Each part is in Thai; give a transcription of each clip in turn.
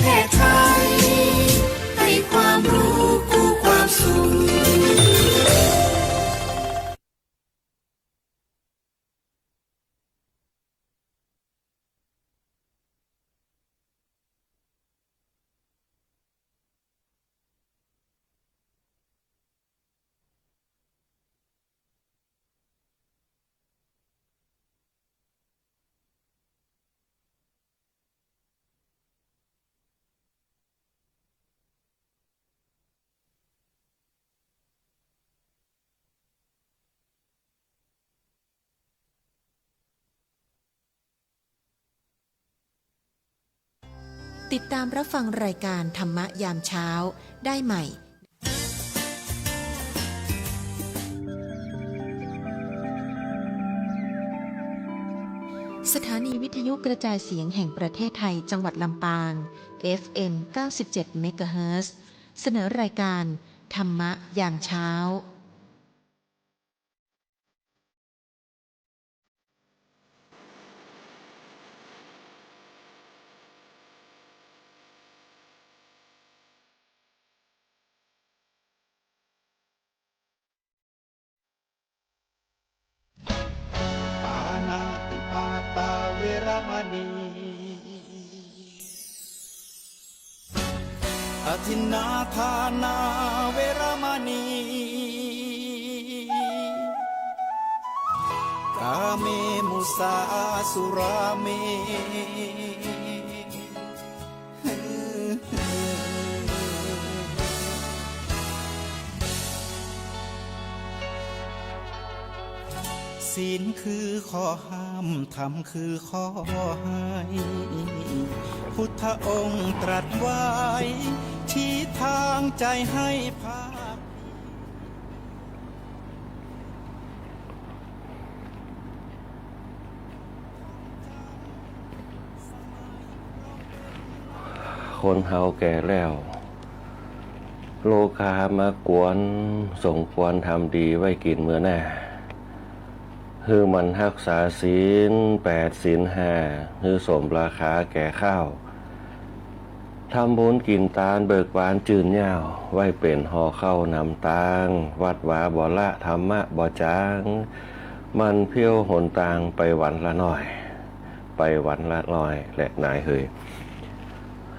แพทย์ไทยให้ความรู้คู่ความสุขติดตามรับฟังรายการธรรมะยามเช้าได้ใหม่สถานีวิทยุกระจายเสียงแห่งประเทศไทยจังหวัดลำปาง FM 97 เมกะเฮิรตซ์เสนอรายการธรรมะยามเช้าปานาติปาตาเวรมณีอทินนาทานาเวรมณีกาเมมุสาสุราเมศีลคือข้อห้ามธรรมคือข้อให้พุทธองค์ตรัสไว้ชี้ทางใจให้ภาคคนเฮาแก่แล้วโลกามากวนส่งควรทำดีไว้กินเมื่อหน้าคือมันรักษาศีล8 ศีล 5คือสมราคาแก่ข้าวทำบุญกินตาลเบิกบานจืนยาวไว้เป็นห่อเข้านำตางวัดวาบ่ละธรรมะบ่จางมันเพี้ยวหนตางไปวันละหน่อยไปวันละหน่อยและนายเฮย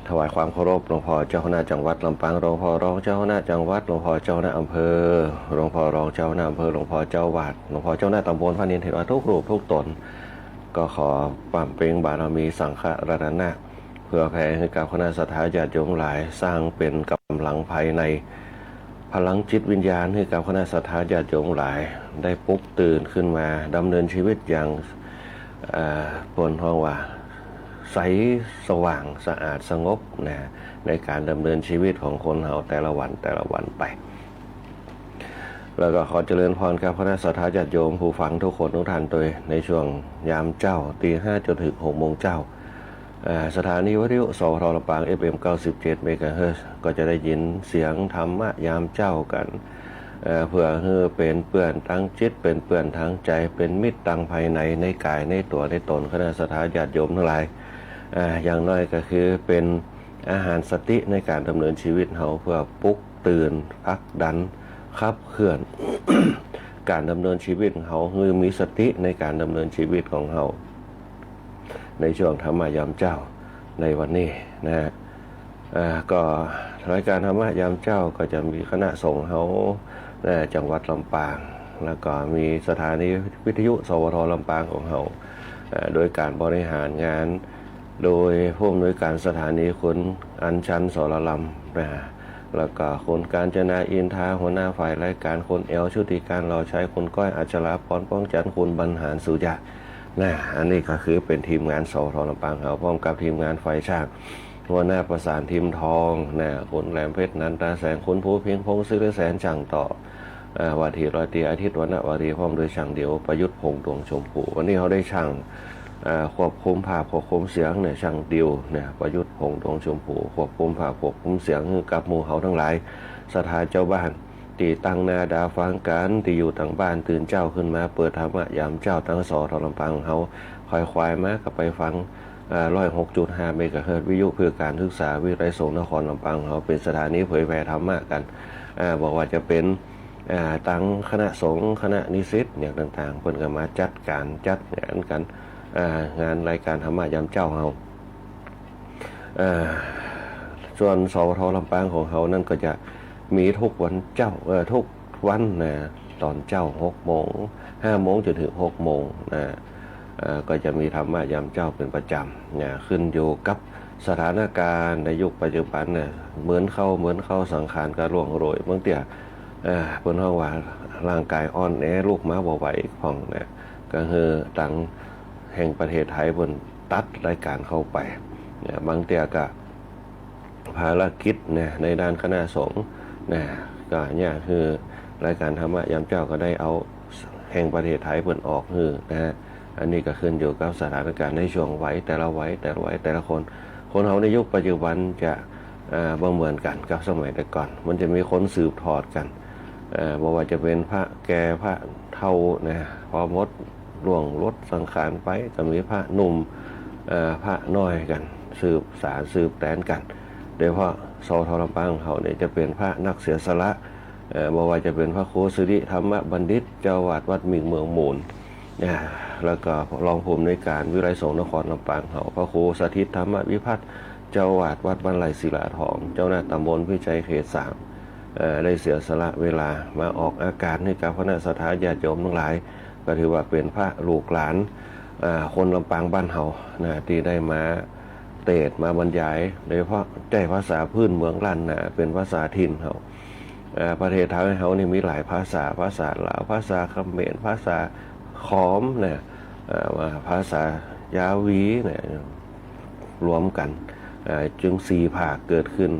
ถวายความเคารพหลวงพ่อเจ้าคณะจังหวัดลำปางหลวงพ่อรองเจ้าคณะจังหวัดหลวงพ่อเจ้าคณะอำเภอหลวงพ่อรองเจ้าคณะอำเภอหลวงพ่อเจ้าวัดหลวงพ่อเจ้าคณะตำบลพระนินเถรทุกรูปทุกตนก็ขอปั่มเปล่งบารมีสังฆรัตนะเพื่อแผ่ให้กับคณะสัตยาญาติโยมหลายสร้างเป็นกำลังภายในพลังจิตวิญญาณให้กับคณะสัตยาญาติโยมหลายได้ปลุกตื่นขึ้นมาดำเนินชีวิตอย่างปนห้องว่าใสสว่างสะอาดสงบนะในการดำเนินชีวิตของคนเฮาแต่ละวันไปแล้วก็ขอเจริญพรกับคณะสัตยาญาติโยมผู้ฟังทุกคนทุกท่านโดยในช่วงยามเจ้าตี 5จนถึง 6 โมงเจ้าสถานีวิทยุสวทลำปาง FM 97 เมกะเฮิรตซ์ก็จะได้ยินเสียงธรรมะยามเจ้ากันเพื่อให้เป็นเปื้อนทั้งจิตเป็นเปื้อนทั้งใจเป็นมิตรตั้งภายในในกายในตัวในตนคณะสัตยาญาติโยมทั้งหลายอย่างน้อยก็คือเป็นอาหารสติในการดำเนินชีวิตเราเพื่อปลุกตื่นพักดันขับเคลื่อน การดำเนินชีวิตของเราคือมีสติในการดำเนินชีวิตของเราในช่วงธรรมะยามเจ้าในวันนี้นะก็รายการธรรมะยามเจ้าก็จะมีคณะสงฆ์เราจังหวัดลำปางแล้วก็มีสถานีวิทยุสวทลำปางของเราโดยการบริหารงานโดยผู้อำนวยการสถานีคุณอัญชันสรลำนะแล้วก็คุณการจนาอินทาหัวหน้าฝ่ายรายการคุณเอลชุติการเราใช้คุณก้อยอัชราพรป้องจันทร์คุณบรรหารสุยะอันนี้ก็คือเป็นทีมงานสวทลำปางเราพร้อมกับทีมงานฝ่ายช่างหัวหน้าประสานทีมทองคุณแหลมเพชรนันตาแสงคุณผู้เพียงพงศ์ศิริแสนช่างต่อวัดที่ร้อยตีอาทิตย์วรรณวารีพร้อมโดยช่างเดียวประยุทธ์พงษ์ดวงชมพูวันนี้เขาได้ช่างควบคุมภาพควบคุมเสียงช่างดิวประยุทธ์พงษ์ดวงชมพูควบคุมภาพควบคุมเสียงกับหมู่เขาทั้งหลายสถานเจ้าบ้านตีตั้งนาดาฟังกันที่อยู่ต่างบ้านตื่นเจ้าขึ้นมาเปิดธรรมะยามเจ้าตั้งสอทรลำปางเขาคอยควายมาก็ไปฟัง 106.5 เมกะเฮิรตซ์วิทยุเพื่อการศึกษาวิทยาลัยสงฆ์นครลำปางเขาเป็นสถานีเผยแผ่ธรรมะกันบอกว่าจะเป็นตั้งคณะสงฆ์คณะนิสิตอย่างต่างๆเพิ่นก็มาจัดการจัดงานกันงานรายการธรรมะยามเจ้าเฮาส่วนสวทลำปางของเขานั่นก็จะมีทุกวันเจ้าทุกวันนะตอนเจ้า6 โมง 5 โมงจนถึง6 โมงนะก็จะมีธรรมะยามเจ้าเป็นประจำนะขึ้นอยู่กับสถานการณ์ในยุคปัจจุบันเนี่ยเหมือนเข้าสังขารก็ล่วงโรยบางเตี่ยเพิ่นเฮาว่าร่างกายอ่อนแอลูกม้าบ่ไหวพ่องนะก็คือตังแห่งประเทศไทยเพิ่นตัดรายการเข้าไปนะบางเตี่ยก็ภารกิจเนี่ยในด้านคณะสงฆ์นะก็เนี่ยคือรายการธรรมะยามเจ้าก็ได้เอาแห่งประเทศไทยเพิ่นออกนะฮะอันนี้ก็ขึ้นอยู่กับสถานการณ์ในช่วงไหวแต่ละคนเขาในยุคปัจจุบันจะบ่เหมือนกันกับสมัยแต่ก่อนมันจะมีคนสืบทอดกันบอกว่าจะเป็นพระแก่พระเฒ่านะพอมดล่วงลดสังขารไปก็มีพระหนุ่มพระน้อยกันสืบสารสืบแตนกันโดยเฉพาะสวทลำปางเขาเนี่ยจะเป็นพระนักเสียสละบอกว่าจะเป็นพระครูสิริธรรมบัณฑิตเจ้าวาดวัดมิ่งเมืองมูลแล้วก็รองผู้อำนวยการวิไลสงฆ์นครลำปางเขาพระครูสถิตธรรมวิพัฒน์เจ้าวาดวัดบ้านไร่ศิลาทองเจ้าหน้าตำบลพิจัยเขต 3ได้เสียสละเวลามาออกอาการให้กับคณะสัทธาญาติโยมทั้งหลายก็ถือว่าเป็นพระลูกหลานคนลำปางบ้านเฮาที่ได้มาเทศน์มาบรรยายโดยเฉพาะใจภาษาพื้นเมืองล้านนาเป็นภาษาถิ่นเฮาประเทศไทยเฮานี่มีหลายภาษาลาวภาษาเขมรภาษาขอมเนี่ยภาษายาวีเนี่ยรวมกันจึง4 ภาคเกิดขึ้น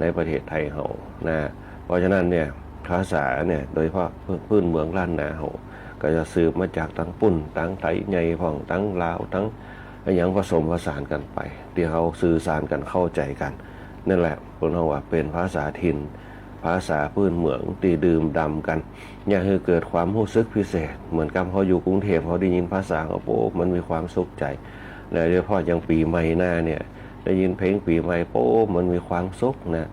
ในประเทศไทยเฮานะเพราะฉะนั้นเนี่ยภาษาเนี่ยโดยเฉพาะพื้นเมืองล้านนาเฮาก็จะสืบมาจากทั้งปุ่นทั้งไทยใหญ่พ่องทั้งลาวทั้งอย่างผสมผสานกันไปที่เขาสื่อสารกันเข้าใจกันนั่นแหละคนเฮาว่าเป็นภาษาถิ่นภาษาพื้นเมืองตีดื่มดำกันเนี่ยคือเกิดความรู้สึกพิเศษเหมือนกับเขาอยู่กรุงเทพเขาได้ยินภาษาเขาโป๊มันมีความสุขใจและโดยเฉพาะอย่างปีใหม่หน้าเนี่ยได้ยินเพลงปีใหม่โป๊มันมีความสุขนะ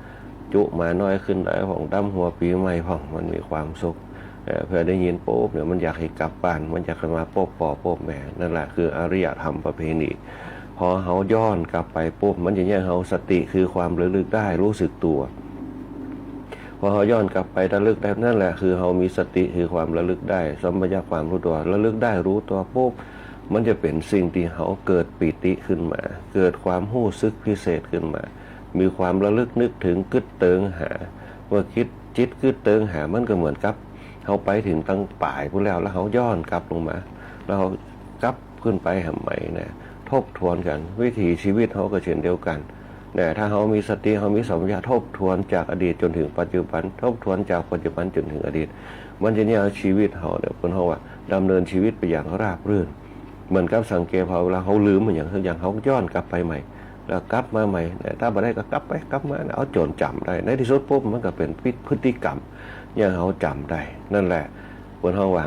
จุมาน้อยขึ้นได้ของดำหัวปีใหม่พ่องมันมีความสุขเพื่อได้ยินโป๊เนี่ยมันอยากให้กลับบ้านมันอยากมาโป๊ปอโป๊แม่นั่นแหละคืออริยธรรมประเพณีพอเขาย้อนกลับไปปุ๊บมันจะแยกเขาสติคือความระลึกได้รู้สึกตัวพอเขาย้อนกลับไประลึกได้นั่นแหละคือเขามีสติคือความระลึกได้สัมปชัญญะความรู้ตัวระลึกได้รู้ตัวปุ๊บมันจะเป็นสิ่งที่เขาเกิดปิติขึ้นมาเกิดความรู้สึกพิเศษขึ้นมามีความระลึกนึกถึงกึศเติงหาว่าคิดจิตกึศเติงหามันก็เหมือนกับเขาไปถึงตั้งป่ายพูดแล้วเขาย้อนกลับลงมาแล้วเขากลับขึ้นไปทำไมนะทบทวนกันวิถีชีวิตเขาก็เช่นเดียวกันเนี่ยถ้าเขามีสติเขามีสัมปชัญญะทบทวนจากอดีตจนถึงปัจจุบันทบทวนจากปัจจุบันจนถึงอดีตมันจะเนี่ยชีวิตเขาเนี่ยคนเขาว่าดำเนินชีวิตไปอย่างราบรื่นเหมือนกับสังเกตพอเวลาเขาลืมเหมือนอย่างเขาย้อนกลับไปใหม่แล้วกลับมาใหม่ถ้าไม่ได้ก็กลับไปกลับมาเอาโจรจำได้ในที่สุดปุ๊บมันก็เป็นพฤติกรรมอย่างเขาจำได้นั่นแหละคนเขาว่า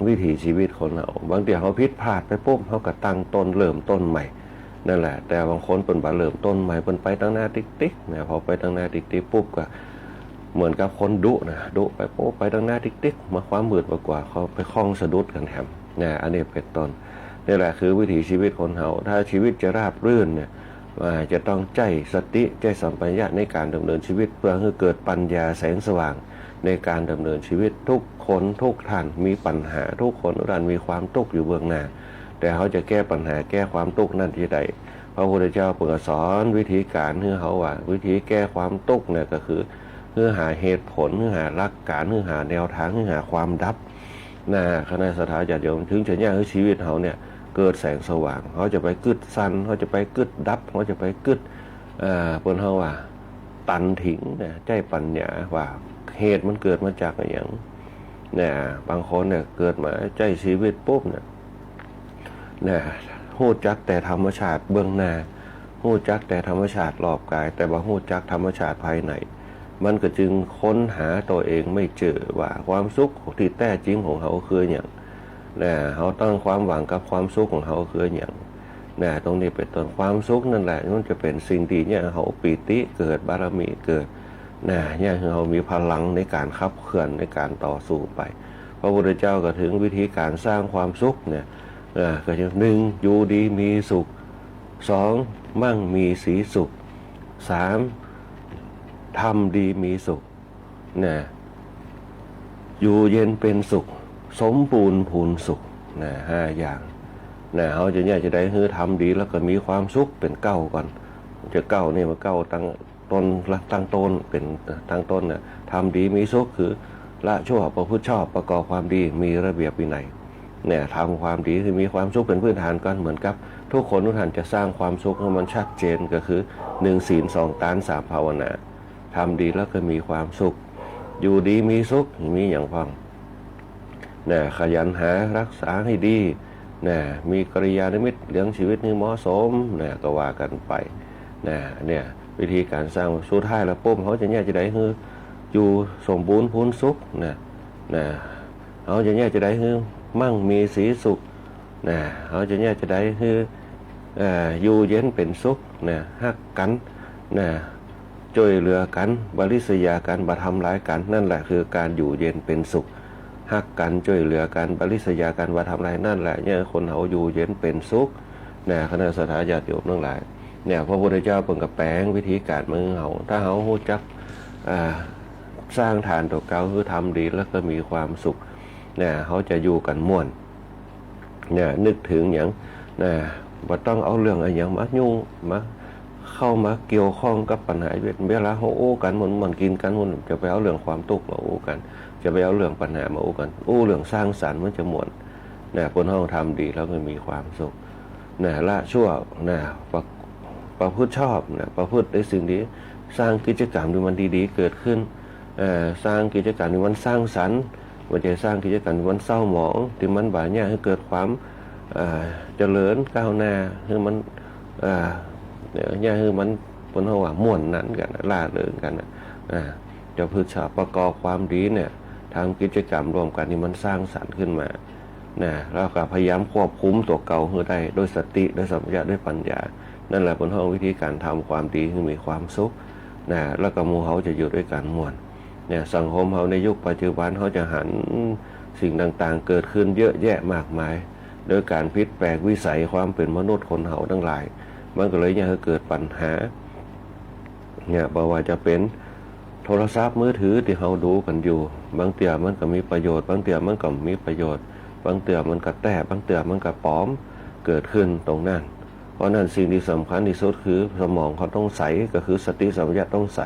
วิถีชีวิตคนเราบางทีเขาผิดพลาดไปปุ๊บเขาก็ตั้งต้นเริ่มต้นใหม่นั่นแหละแต่บางคนเป็นบาเริ่มต้นใหม่เป็นไปตั้งหน้าติ๊กนะพอไปตั้งหน้าติ๊กปุ๊บก็เหมือนกับคนดุไปปุ๊บไปตั้งหน้าติ๊กมาความมืดกว่าเขาไปคล้องสะดุดกันแถมนะอันนี้เป็นต้นนี่แหละคือวิถีชีวิตคนเราถ้าชีวิตจะราบรื่นเนี่ยจะต้องใจสติใจสัมปชัญญะในการดำเนินชีวิตเพื่อให้เกิดปัญญาแสงสว่างในการดำเนินชีวิตทุกคนทุกท่านมีปัญหาทุกคนทุกท่านมีความทุกข์อยู่เบื้องหน้าแต่เขาจะแก้ปัญหาแก้ความทุกข์นั่นที่ใดพระพุทธเจ้าเปิดสอนวิธีการให้เขาว่าวิธีแก้ความทุกข์เนี่ยก็คือเพื่อหาเหตุผลเพื่อหาหลักการเพื่อหาแนวทางเพื่อหาความดับคณะสัตยาญาติโยมถึงจะแยกให้ชีวิตเขาเนี่ยเกิดแสงสว่างเขาจะไปกึดสั้นเขาจะไปกึดดับเขาจะไปกึดเปิ้นเขาว่าตันถิงเนี่ยใจปัญญาว่าเหตุมันเกิดมาจากอะไรอย่างเนี่ยบางคนเนี่ยเกิดมาใจชีวิตปุ๊บเนี่ยฮู้จักแต่ธรรมชาติเบื้องหน้าฮู้จักแต่ธรรมชาติรอบกายแต่ว่าฮู้จักธรรมชาติภายในมันก็จึงค้นหาตัวเองไม่เจอว่าความสุขที่แท้จริงของเขาคืออย่างเขาตั้งความหวังกับความสุขของเขาคืออย่าง ตรงนี้เป็นต้นความสุขนั่นแหละมันจะเป็นสิ่งที่เนี่ยเขาปีติเกิดบารมีเกิดเนี่ยเขามีพลังในการขับเคลื่อนในการต่อสู้ไปพระพุทธเจ้าก็ถึงวิธีการสร้างความสุขเนี่ยก็จะหนึ่งอยู่ดีมีสุขสองมั่งมีสีสุขสามทำดีมีสุขอยู่เย็นเป็นสุขสมบูรณ์พูนสุขห้าอย่างเขาจะเนี่ยจะได้คือทำดีแล้วก็มีความสุขเป็นเก้าก่อนจะเก้านี่มาเก้าตั้งต้นเป็นตั้งต้นทำดีมีสุขคือละชั่วประพฤติชอบประกอบความดีมีระเบียบวินัยทำความดีคือมีความสุขเป็นพื้นฐานก่อนเหมือนกับทุกคนทุกท่านจะสร้างความสุขให้มันชัดเจนก็คือ1 ศีล 2 ทาน 3 ภาวนาทำดีแล้วก็มีความสุขอยู่ดีมีสุขมีอย่างพ้องขยันหารักษาให้ดีมีกัลยาณมิตรเลี้ยงชีวิตให้เหมาะสมก็ว่ากันไปเนี่ยวิธีการสร้างสุดท้ายแล้วปุ๊บเขาจะเนี่ยจะได้คืออยู่สมบูรณ์พูนสุขเขาจะเนี่ยจะได้คือมั่งมีสีสุขเขาจะเนี่ยจะได้คืออยู่เย็นเป็นสุขฮักกันช่วยเหลือกันบริษยากันบ่ทำร้ายกันนั่นแหละคือการอยู่เย็นเป็นสุขฮักกันช่วยเหลือกันบริษยากันบ่ทำร้ายนั่นแหละเนี่ยคนเขาอยู่เย็นเป็นสุขคณะสัตยาติโยมทั้งหลายพระพุทธเจ้าเพิ่งกับแปลงวิธีการมือเขาถ้าเขารู้จักสร้างฐานตัวเก่าคือทำดีแล้วก็มีความสุขเขาจะอยู่กันม่วนนึกถึงอย่างว่าต้องเอาเรื่องอะไรอย่างมายุ่งมาเข้ามาเกี่ยวข้องกับปัญหาเวลาเขาโอ้กันมันกินกันมันจะไปเอาเรื่องความทุกข์มาโอ้กันจะไปเอาเรื่องปัญหามาโอ้กันเรื่องสร้างสรรค์มันจะม่วนคนห้องทำดีแล้วก็มีความสุขละชั่วประพฤติชอบประพฤติในสิ่งดีสร้างกิจกรรมที่มันดีๆเกิดขึ้นสร้างกิจกรรมที่มันสร้างสรรค์ว่าจะสร้างกิจกรรมที่มันเศร้าหมองที่มันบ่าเนี่ยให้เกิดความเจริญก้าวหน้าให้มันเนี่ยคือมันบนหัวม่วนนั้นกันล่าเริงกันจะพึกษาประกอบความดีเนี่ยทำกิจกรรมรวมกันที่มันสร้างสรรค์ขึ้นมาแล้วก็พยายามควบคุมตัวเก่าให้ได้ด้วยสติด้วยสัมปชัญญะด้วยปัญญานั่นแหละบนห้องวิธีการทำความดีให้มีความสุขแล้วก็หมู่เขาจะอยู่ด้วยกันม่วนสังคมเขาในยุคปัจจุบันเขาจะหันสิ่งต่างๆเกิดขึ้นเยอะแยะมากมายโดยการพลิกแปลงวิสัยความเป็นมนุษย์คนเขาทั้งหลายมันก็เลยเนี่ยเกิดปัญหาบอกว่าจะเป็นโทรศัพท์มือถือที่เขาดูกันอยู่บางเตี่ยมันก็มีประโยชน์บางเตี่ยมันก็มีประโยชน์บางเตี่ยมันก็แต่บางเตี่ยมันก็ปลอมเกิดขึ้นตรงนั้นเพราะนั้นสิ่งที่สำคัญที่สุดคือสมองเขาต้องใสก็คือสติสัมปชัญญะต้องใส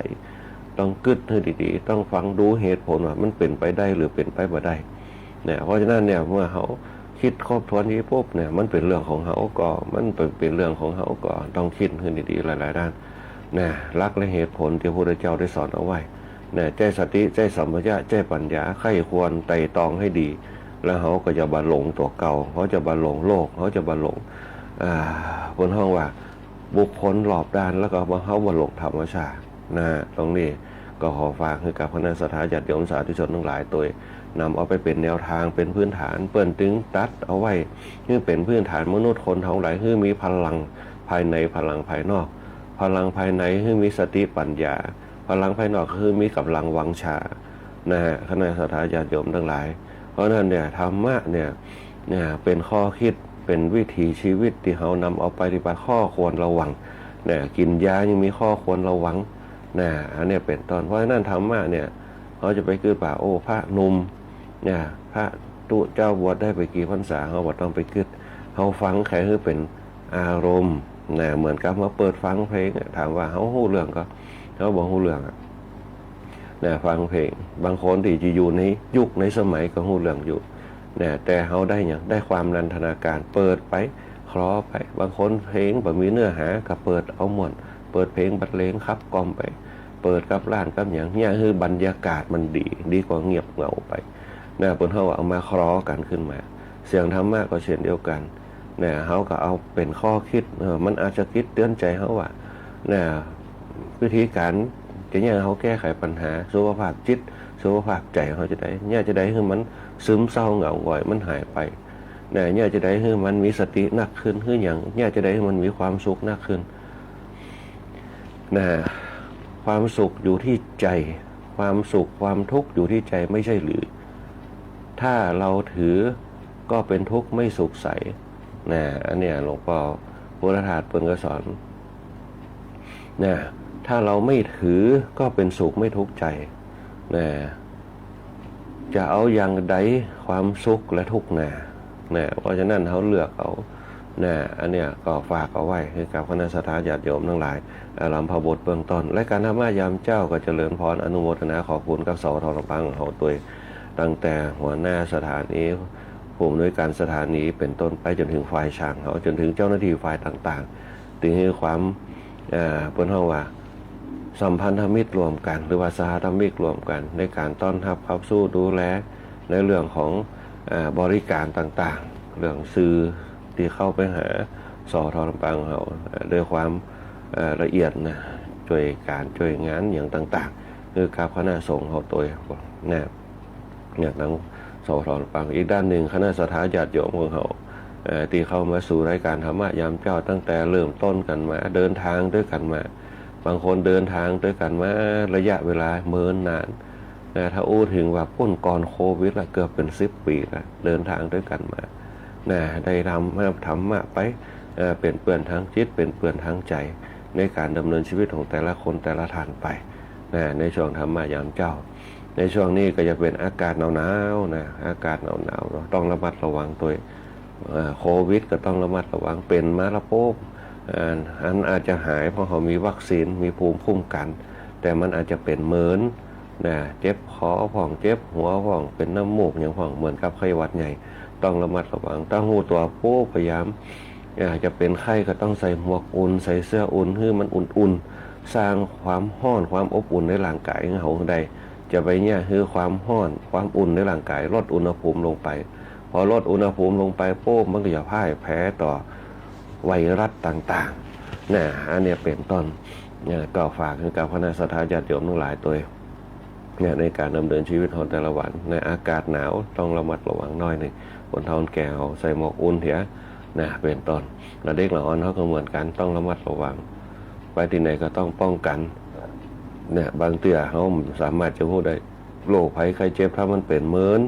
ต้องกึศให้ดีๆต้องฟังดูเหตุผลว่ามันเป็นไปได้หรือเป็นไปไม่ได้เพราะฉะนั้นเนี่ยเมื่อเขาคิดครอบทวนนี้ปุ๊บมันเป็นเรื่องของเขาก็มันเป็นเรื่องของเขาก็ต้องคิดให้ดีๆหลายๆด้านหลักและเหตุผลที่พระพุทธเจ้าได้สอนเอาไว้ใจสติใจสัมปชัญญะใจปัญญาใคร่ควรไต่ตองให้ดีแล้วเขาก็จะบรรลงตัวเก่าเขาจะบรรลงโลกเขาจะบรรลงบนห้องว่าบุคคลรอบด้านแล้วก็เขาบรรลงธรรมชาติตรงนี้ก็ขอฝากให้กับคณะสัตยาติโยมสาธุชนทั้งหลายตัวนำเอาไปเป็นแนวทางเป็นพื้นฐานเปิ้นตึงตัดเอาไว้คือเป็นพื้นฐานมนุษย์คนทั้งหลายคือมีพลังภายในพลังภายนอกพลังภายในคือมีสติปัญญาพลังภายนอกคือมีกำลังวังชาคณะสัตยาติโยมทั้งหลายเพราะนั้นเนี่ยธรรมะเนี่ยเป็นข้อคิดเป็นวิถีชีวิตที่เขานำเอาไปปฏิบัติข้อควรระวังกินยายังมีข้อควรระวังอันนี้เป็นต้นเพราะฉะนั้นธรรมะเนี่ยเขาจะไปคือป่าโอ้พระนุ่มพระตุเจ้าบวชได้ไปกี่พรรษาเขาบอกต้องไปกึศเขาฟังแค่คือเป็นอารมณ์เหมือนกับมาเปิดฟังเพลงถามว่าเขาหู้เรื่องก็เขาบอกหู้เรื่องฟังเพลงบางคนที่จะอยู่ในยุคในสมัยก็หู้เรื่องอยู่แต่เขาได้อย่างได้ความนันทนาการเปิดไปคล้อไปบางคนเพลงแบบมีเนื้อหาก็เปิดเอาหมดเปิดเพลงบรรเลงครับกล่อมไปเปิดกับร้านกับอย่างนี้คือบรรยากาศมันดีกว่าเงียบเหงาไปบนเขาเอามาคล้อกันขึ้นมาเสียงธรรมะก็เช่นเดียวกันเขาก็เอาเป็นข้อคิดมันอาจจะคิดเตือนใจเขาว่าวิธีการจะเนี่ยเขาแก้ไขปัญหาสุขภาพจิตสุขภาพใจเขาจะได้เนี่ยจะได้คือมันซึมเศร้าเหงาหงอยมันหายไป เนี่ยจะได้ให้มันมีสตินักขึ้นคืออย่างเนี่ยจะได้ให้มันมีความสุขนักขึ้นนะความสุขอยู่ที่ใจความสุขความทุกข์อยู่ที่ใจไม่ใช่หรือถ้าเราถือก็เป็นทุกข์ไม่สุขใสนะอันเนี้ยหลวงพ่อพุทธทาสเปิ้นก็สอนนะถ้าเราไม่ถือก็เป็นสุขไม่ทุกข์ใจนะจะเอาอย่างใดความสุขและทุกข์นะเพราะฉะนั้นเขาเลือกเอาอันเนี้ยก็ฝากเอาไว้ให้กับคณะสัตยาญาติโยมทั้งหลายลำพบทเบื้องต้นและการธรรมยามเจ้าก็เจริญพรอนุโมทนาขอบคุณกับสทลำปางเขาตัวตั้งแต่หัวหน้าสถานีผู้อำนวยการสถานีเป็นต้นไปจนถึงฝ่ายช่างเขาจนถึงเจ้าหน้าที่ฝ่ายต่างๆถึงให้ความเปิ้นเฮาว่าสัมพันธมิตรรวมกันหรือว่าสหธรรมิกรวมกันในการต้อนรับเข้าสู้ดูแลในเรื่องของบริการต่างๆเรื่องสื่อที่เข้าไปหาสทลำปางเขาด้วยความละเอียดนะช่วยการช่วยงานอย่างต่างๆคือกับคณะสงฆ์เขาตัวอย่างนั้นสทลำปางอีกด้านหนึ่งคณะสัตยาญาติโยมของเขาที่เข้ามาสู่รายการธรรมะยามเจ้าตั้งแต่เริ่มต้นกันมาเดินทางด้วยกันมาบางคนเดินทางด้วยกันมาระยะเวลาเมินนานถ้าอู้ถึงว่าพ้นก่อนโควิดละเกือบเป็น10 ปีแล้วเดินทางด้วยกันมาได้ทำมาไปเป็นเปื่อนทั้งจิตเป็นเปื่อนทั้งใจในการดำเนินชีวิตของแต่ละคนแต่ละท่านไปในช่วงธรรมะยามเจ้าในช่วงนี้ก็จะเป็นอากาศหนาวๆอากาศหนาวๆต้องระมัดระวังตัวโควิดก็ต้องระมัดระวังเป็นมาละโป๊บอันอาจจะหายเพราะเขามีวัคซีนมีภูมิคุ้มกันแต่มันอาจจะเป็นเหมือนเจ็บคอผ่องเจ็บหัวผ่องเป็นน้ำมูกอย่างผ่องเหมือนกับไข้หวัดใหญ่ต้องระมัดระวังตั้งหูตัวโป๊พยายามจะเป็นไข้ก็ต้องใส่หมวกอุ่นใส่เสื้ออุ่นให้มันอุ่นๆสร้างความร้อนความอบอุ่นในร่างกายของเขาได้จะไปเนี่ยคือความร้อนความอุ่นในร่างกายลดอุณหภูมิลงไปพอลดอุณหภูมิลงไปโป๊มันก็จะพ่ายแพ้ต่อไวรัสต่างๆอันนี้เป็นต้นก็ฝากให้กับคณะสัตยาญาติโยมทั้งหลายตัวในการดำเนินชีวิตของแต่ละวันในอากาศหนาวต้องระมัดระวังน้อยหนึ่งคนเฒ่าแก่เขาใส่หมวกอุ่นเถอะเป็นต้นและเด็กละอ่อนเขาก็เหมือนกันต้องระมัดระวังไปที่ไหนก็ต้องป้องกันบางเตื้อเขาสามารถจะพูดได้โรคภัยไข้เจ็บถ้ามันเป็นเหมือน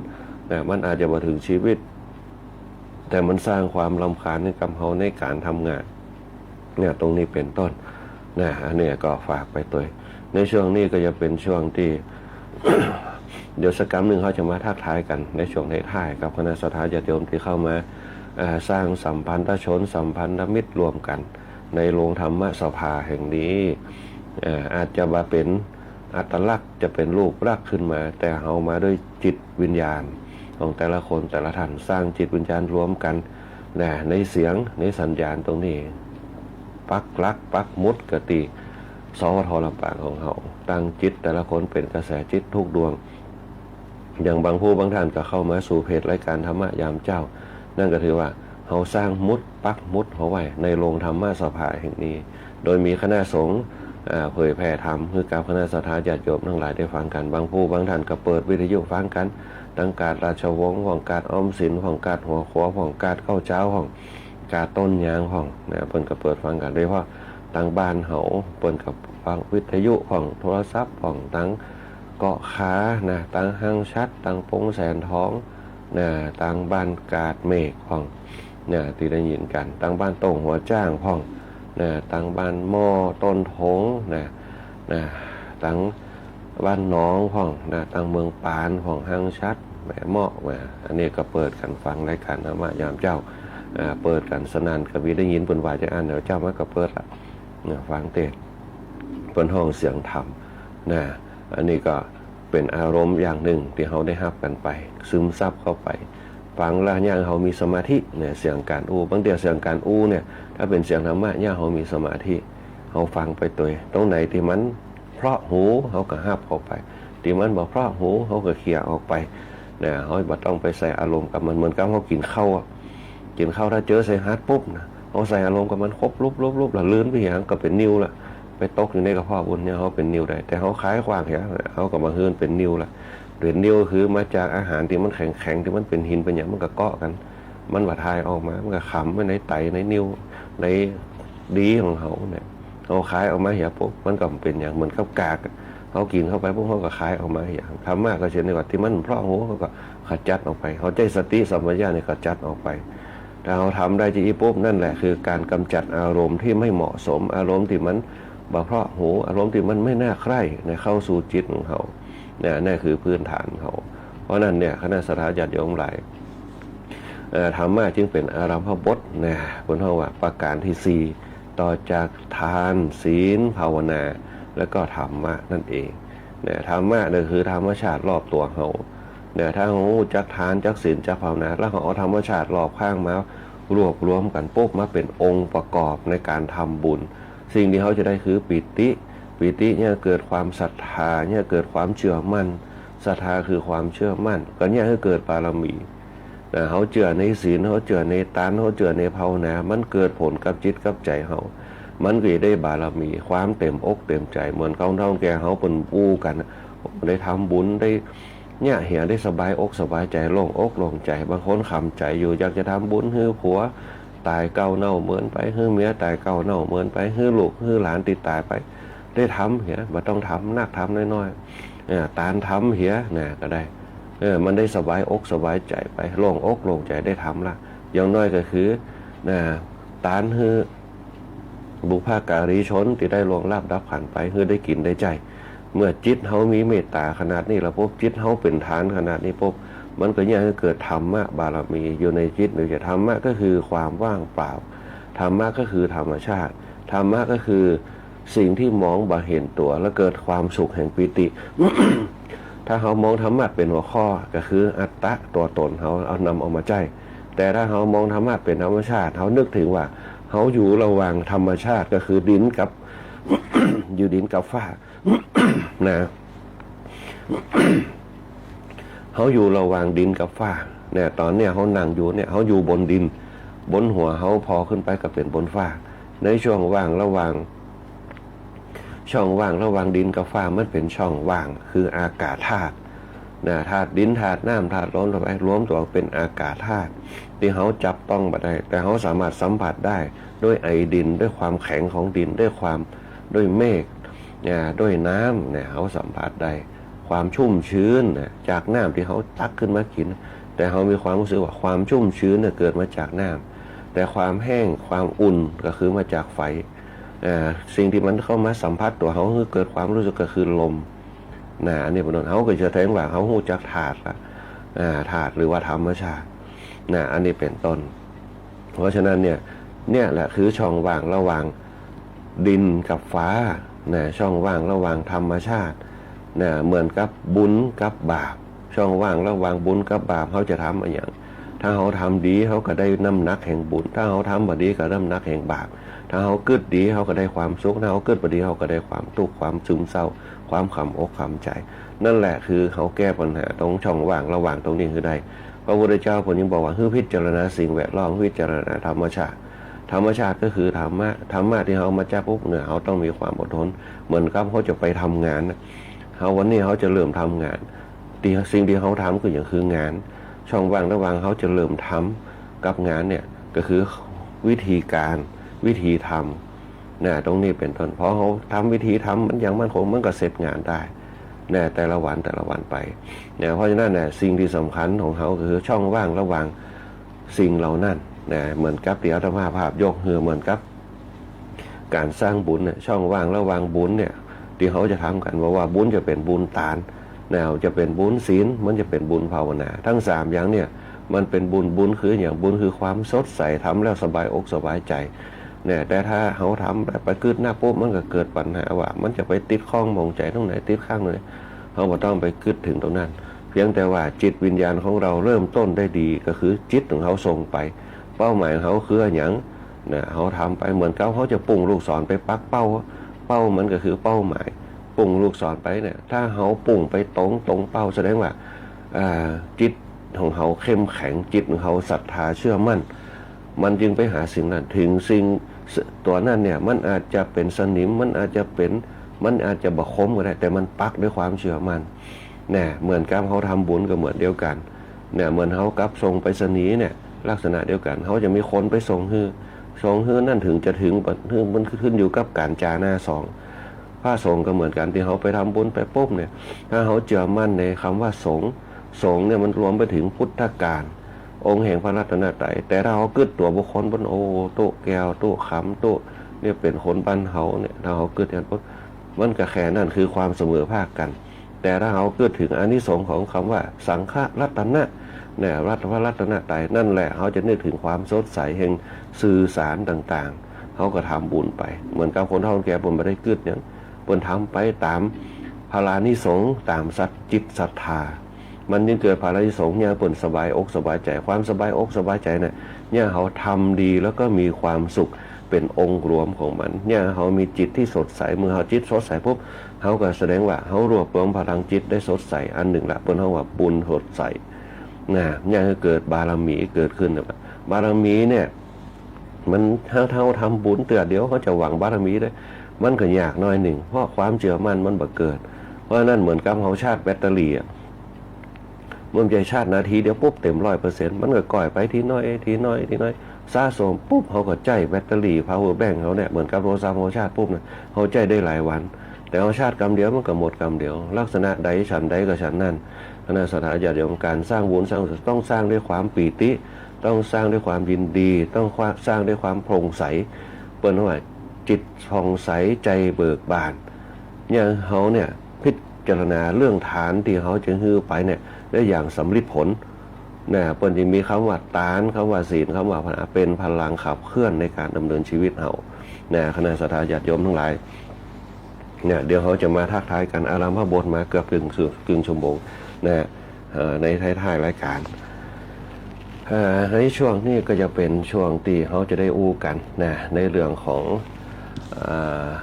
มันอาจจะมาถึงชีวิตแต่มันสร้างความรำคาญในกับเขาในการทำงานตรงนี้เป็นต้นอันนี้ก็ฝากไปตัวในช่วงนี้ก็จะเป็นช่วงที่ เดี๋ยวสักกรรมหนึ่งเขาจะมาทักทายกันในช่วงท้ายๆกับคณะสัตยาญาติโยมที่เข้ามาสร้างสัมพันธชนสัมพันธมิตรรวมกันในโรงธรรมสภาแห่งนี้อาจจะมาเป็นอัตลักษณ์จะเป็นรูปลักษณ์ขึ้นมาแต่เอามาด้วยจิตวิญญาณของแต่ละคนแต่ละท่านสร้างจิตวิญญาณรวมกันในเสียงในสัญญาณตรงนี้ปักลักปักมุดกติสวทลำปางของเขาตั้งจิตแต่ละคนเป็นกระแสจิตทุกดวงอย่างบางผู้บางท่านก็เข้ามาสู่เพจรายการธรรมะยามเจ้านั่นก็ถือว่าเขาสร้างมุดปักมุดเขาไว้ในโรงธรรมะสภาแห่งนี้โดยมีคณะสงฆ์เผยแผ่ธรรมคือกับคณะสัตยาญาติโยมทั้งหลายได้ฟังกันบางผู้บางท่านก็เปิดวิทยุฟังกันทั้งการราชวงศ์ของการออมสินของการหัวขวของการเข้าเจ้าของการต้นยางของเพิ่นก็เปิดฟังกันด้วยเพราะตั้งบ้านเขาเปิ้นกับฟังวิทยุของโทรศัพท์ของตั้งเกาะขาตั้งห้างชัดตั้งปงแสนท้องตั้งบ้านกาดเมฆของที่ได้ยินกันตั้งบ้านโต่งหัวจ้างของตั้งบ้านหม้อต้นทงตั้งบ้านน้องของตั้งเมืองปานของห้างชัดแหมเหมาะอันนี้ก็เปิดกันฟังรายการธรรมะยามเจ้าเปิดกันสนั่นกวีได้ยินเปิ้นว่าจะอ่านเดี๋ยวเจ้ามันก็เปิดละฟังเทศเปิ้นห้องเสียงธรรมอันนี้ก็เป็นอารมณ์อย่างหนึ่งที่เขาได้รับกันไปซึมซับเข้าไปฟังแล้วย่างเขามีสมาธิเสียงการอู้บางทีเสียงการอู้ถ้าเป็นเสียงธรรมะย่างเขามีสมาธิเขาฟังไปตัวตรงไหนที่มันเพราะหูเขาก็หับเข้าไปที่มันบอกเพราะหูเขาก็เคลียร์ออกไปเขาบ่ต้องไปใส่อารมณ์กับมันเหมือนกับเขากินข้าวถ้าเจอใส่ฮาร์ดปุ๊บเขาใส่อารมณ์กับมันครบลุบแล้วลื่นไปอย่างก็เป็นนิ้วละไปตกอยู่ในกระเพาะบุญเขาเป็นนิ้วได้แต่เขาคล้ายกว้างเขาก็มาเฮือนเป็นนิ้วละเดือนนิ้วคือมาจากอาหารที่มันแข็งที่มันเป็นหินเป็นอย่างมันก็เกาะกัน มันว่าทายออกมามันก็ขำไว้ในไตในนิ้วในดีของเขาเนี่ยเขาคายออกมาเหี่ยปุ๊บมันก็เป็นอย่างเหมือนกับกากเขากินเข้าไปพวกเขาก็คายออกมาอย่างทำมากก็เช่นในว่าที่มันเพราะหูเขาก็ขจัดออกไปเขาใจสติสัมปชัญญะเนี่ยขจัดออกไปถ้าเขาทำได้จีปุ๊บนั่นแหละคือการกำจัดอารมณ์ที่ไม่เหมาะสมอารมณ์ที่มันบ่เพราะหูอารมณ์ที่มันไม่น่าใคร่ในเข้าสู่จิตของเขาเนี่ยนั่นคือพื้นฐานเขาเพราะนั้นเนี่ยคณะสัตยาติโยมหลายธรรมะจึงเป็นอารัมภบทนะคุณเขาว่าประการที่ 4ต่อจากทานศีลภาวนาแล้วก็ธรรมะนั่นเองเนี่ยธรรมะเนี่ยคือธรรมชาติรอบตัวเขาเนี่ยถ้าเขาจักทานจักศีลจักภาวนาแล้วเขาเอาธรรมชาติรอบข้างมารวบรวมกันปุ๊บมาเป็นองค์ประกอบในการทำบุญสิ่งที่เขาจะได้คือปิติเนี่ยเกิดความศรัทธาเนี่ยเกิดความเชื่อมั่นศรัทธาคือความเชื่อมั่นก็เนี่ยให้เกิดบารมีเขาเชื่อในศีลเขาเชื่อในทานเขาเชื่อในภาวนามันเกิดผลกับจิตกับใจเขามันก็ได้บารมีความเต็มอกเต็มใจเหมือนเขาเท่าแก่เขาเป็นปูกันได้ทำบุญได้เนี่ยเหียได้สบายอกสบายใจโล่งอกโล่งใจบางคนขำใจอยู่อยากจะทำบุญให้ผัวตายเก่าเน่าเหมือนไปให้เมียตายเก่าเน่าเหมือนไปให้ลูกให้หลานติดตายไปได้ทำเหียมันต้องทำนักทำน้อยๆตานทำเหียเนี่ยก็ได้มันได้สบายอกสบายใจไปโล่งอกโล่งใจได้ทำละอย่างน้อยก็คือตานให้บุพการีชนที่ได้ล่วงลับดับขันไปให้ได้กินได้ใจเมื่อจิตเขามีเมตตาขนาดนี้แล้วพบจิตเขาเป็นฐานขนาดนี้พบมันก็ยังเกิดธรรมะบารมีอยู่ในจิตหรือจะธรรมะก็คือความว่างเปล่าธรรมะก็คือธรรมชาติธรรมะก็คือสิ่งที่มองบ่เห็นตัวแล้วเกิดความสุขแห่งปิติ ถ้าเขามองธรรมะเป็นหัวข้อก็คืออัตตะตัวตนเขาเอานำเอามาใจแต่ถ้าเขามองธรรมะเป็นธรรมชาติเขานึกถึงว่าเขาอยู่ระหว่างธรรมชาติก็คือดินกับ อยู่ดินกับฟ้า นะเขาอยู่ระหว่างดินกับฟ้าเนี่ยตอนเนี้ยเขานั่งอยู่เนี่ยเขาอยู่บนดินบนหัวเขาพอขึ้นไปก็เป็นบนฟ้าในช่องว่างระหว่างช่องว่างระหว่างดินกับฟ้ามันเป็นช่องว่างคืออากาศธาตุนะธาตุดินธาตุน้ำธาตุลมไปรวมตัวเป็นอากาศธาตุที่เขาจับต้องมาได้แต่เขาสามารถสัมผัสได้ด้วยไอดินด้วยความแข็งของดินด้วยเมฆด้วยน้ำเนี่ยเขาสัมผัสได้ความชุ่มชื้นจากน้ำที่เขาตักขึ้นมากินแต่เขามีความรู้สึกว่าความชุ่มชื้นเนี่ยเกิดมาจากน้ำแต่ความแห้งความอุ่นก็คือมาจากไฟสิ่งที่มันเข้ามาสัมผัสตัวเขาคือเกิดความรู้สึกก็คือลมนี่เป็นต้นเขาก็จะแทงว่าเขาหูจักธาตุธาตุหรือว่าธรรมชาติอันนี้เป็นต้นเพราะฉะนั้นเนี่ยแหละคือช่องว่างระหว่างดินกับฟ้าช่องว่างระหว่างธรรมชาติเหมือนกับบุญกับบาปช่องว่างระหว่างบุญกับบาปเขาจะทำอะไรอย่างถ้าเขาทำดีเขาก็ได้น้ำหนักแห่งบุญถ้าเขาทำบดีก็น้ำหนักแห่งบาปถ้าเขาเกิดดีเขาก็ได้ความสุขถ้าเขาเกิดบดีเขาก็ได้ความทุกข์ความซึมเศร้าความขำอกขำใจนั่นแหละคือเขาแก้ปัญหาตรงช่องว่างระหว่างตรงนี้คือได้พระพุทธเจ้าผมยังบอกว่าให้พิจารณาสิ่งแวดล้อมพิจารณาธรรมชาติก็คือธรรมะที่เขามาจากปุ๊บเนี่ยเขาต้องมีความอดทนเหมือนกับเขาจะไปทำงานเขาวันนี้เขาจะเริ่มทำงานสิ่งที่เขาทำคืออย่างคืองานช่องว่างระหว่างเขาจะเริ่มทำกับงานเนี่ยก็คือวิธีการวิธีทำตรงนี้เป็นต้นเพราะเขาทำวิธีทำมันอย่างมั่นคงมันก็เสร็จงานได้แต่ละวันไปเพราะฉะนั้นสิ่งที่สำคัญของเขาคือช่องว่างระหว่างสิ่งเหล่านั้นเหมือนกับที่อาตมาภาพยกเหมือนกับการสร้างบุญช่องว่างระหว่างบุญเนี่ยที่เขาจะทำกันว่าบุญจะเป็นบุญทานจะเป็นบุญศีลมันจะเป็นบุญภาวนาทั้ง3อย่างเนี่ยมันเป็นบุญคืออย่างบุญคือความสดใสทำแล้วสบายอกสบายใจแต่ถ้าเขาทำไปกึดหน้าปุ๊บมันก็เกิดปัญหาว่ามันจะไปติดข้องมองใจตรงไหนติดข้างเลยเขาไม่ต้องไปกึดถึงตรงนั้นเพียงแต่ว่าจิตวิญญาณของเราเริ่มต้นได้ดีก็คือจิตของเขาส่งไปเป้าหมายเขาคืออย่างเขาทำไปเหมือนเขาจะปุ่งลูกศรไปปักเป้ามันก็คือเป้าหมายปุ่งลูกศรไปเนี่ยถ้าเขาปุ่งไปตรงเป้าแสดงว่าจิตของเขาเข้มแข็งจิตของเขาศรัทธาเชื่อมั่นมันจึงไปหาสิ่งนั้นถึงสิ่งตัวนั้นเนี่ยมันอาจจะเป็นสนิมมันอาจจะบะคมก็ได้แต่มันปักด้วยความเชื่อมั่นเหมือนกับเขาทำบุญก็เหมือนเดียวกันเหมือนเขากับส่งไปสนีเนี่ย ลักษณะเดียวกันเขาจะมีคนไปส่งฮื้อนั่นถึงจะถึงมันขึ้นอยู่กับการจาหน้าสองพระสงฆ์ก็เหมือนกันที่เขาไปทำบุญไปปุ๊บเนี่ยถ้าเขาเชื่อมั่นในคำว่าสงฆ์เนี่ยมันรวมไปถึงพุทธการองค์แห่งพระรัตนตรัยแต่ถ้าเขากึดตัวบุคคลบนโอโตแก้วโตคำโตเนี่ยเป็นคนบ้านเขาเนี่ยถ้าเขากึดอย่างนั้นมันก็แค่นั่นคือความเสมอภาคกันแต่ถ้าเขากึดถึงอานิสงส์ของคำว่าสังฆรัตนะเนี่ยพระรัตนตรัยนั่นแหละเขาจะนึกถึงความสดใสแห่งสื่อสารต่างๆเขาก็ทำบุญไปเหมือนกับคนเฒ่าแก่ผมไม่ได้กึดอย่างเพิ่นทำไปตามพลานิสงส์ตามสัจจิตศรัทธามันยังเกิดพลานิสงส์เนี่ยเพิ่นสบายอกสบายใจความสบายอกสบายใจเนี่ยเขาทำดีแล้วก็มีความสุขเป็นองค์รวมของมันเนี่ยเขามีจิตที่สดใสเมื่อเขาจิตสดใสปุ๊บเขาก็แสดงว่าเขารวบรวมพลังจิตได้สดใสอันหนึ่งละเพิ่นเขาว่าบุญสดใสเนี่ยเกิดบารมีเกิดขึ้นบารมีเนี่ยมันเท่าทำบุญเตือเดี๋ยวเขาจะหวังบารมีได้มันก็ยากน้อยหนึ่งเพราะความเชื่อมั่นมันบ่เกิดเพราะนั่นเหมือนกับเขาชาร์จแบตเตอรี่มันจะชาร์จนาทีเดียวปุ๊บเต็ม100%มันก็ก่อยไปทีน้อยสะสมปุ๊บเขาก็ใจแบตเตอรี่ power bank เขาเนี่ยเหมือนกับโทรศัพท์เขาชาร์จปุ๊บเนี่ยเขาใจได้หลายวันแต่เขาชาร์จกำเดียวมันก็หมดกำเดียวลักษณะใดฉันใดก็ฉันนั่นคณะสถาญาติโยมการสร้างบุญสร้างต้องสร้างด้วยความปีติต้องสร้างด้วยความยินดีต้องสร้างด้วยความโปร่งใสเปิ้นว่าจิตผ่องใสใจเบิกบานเนี่ยเขาเนี่ยพิจารณาเรื่องฐานที่เขาจะฮือไปเนี่ยได้อย่างสำลิดผลนะเปิ้นจะมีคำว่าตานคำว่าศีลคำว่าภาวนาเป็นพลังขับเคลื่อนในการดำเนินชีวิตเขานะคณะสถาญาติโยมทั้งหลายเนี่ยเดี๋ยวเขาจะมาทักทายกันอารามพระบทมาเกือบครึ่งชั่วโมงนะในท้ายรายการในช่วงนี้ก็จะเป็นช่วงที่เขาจะได้อู้กันนะในเรื่องของ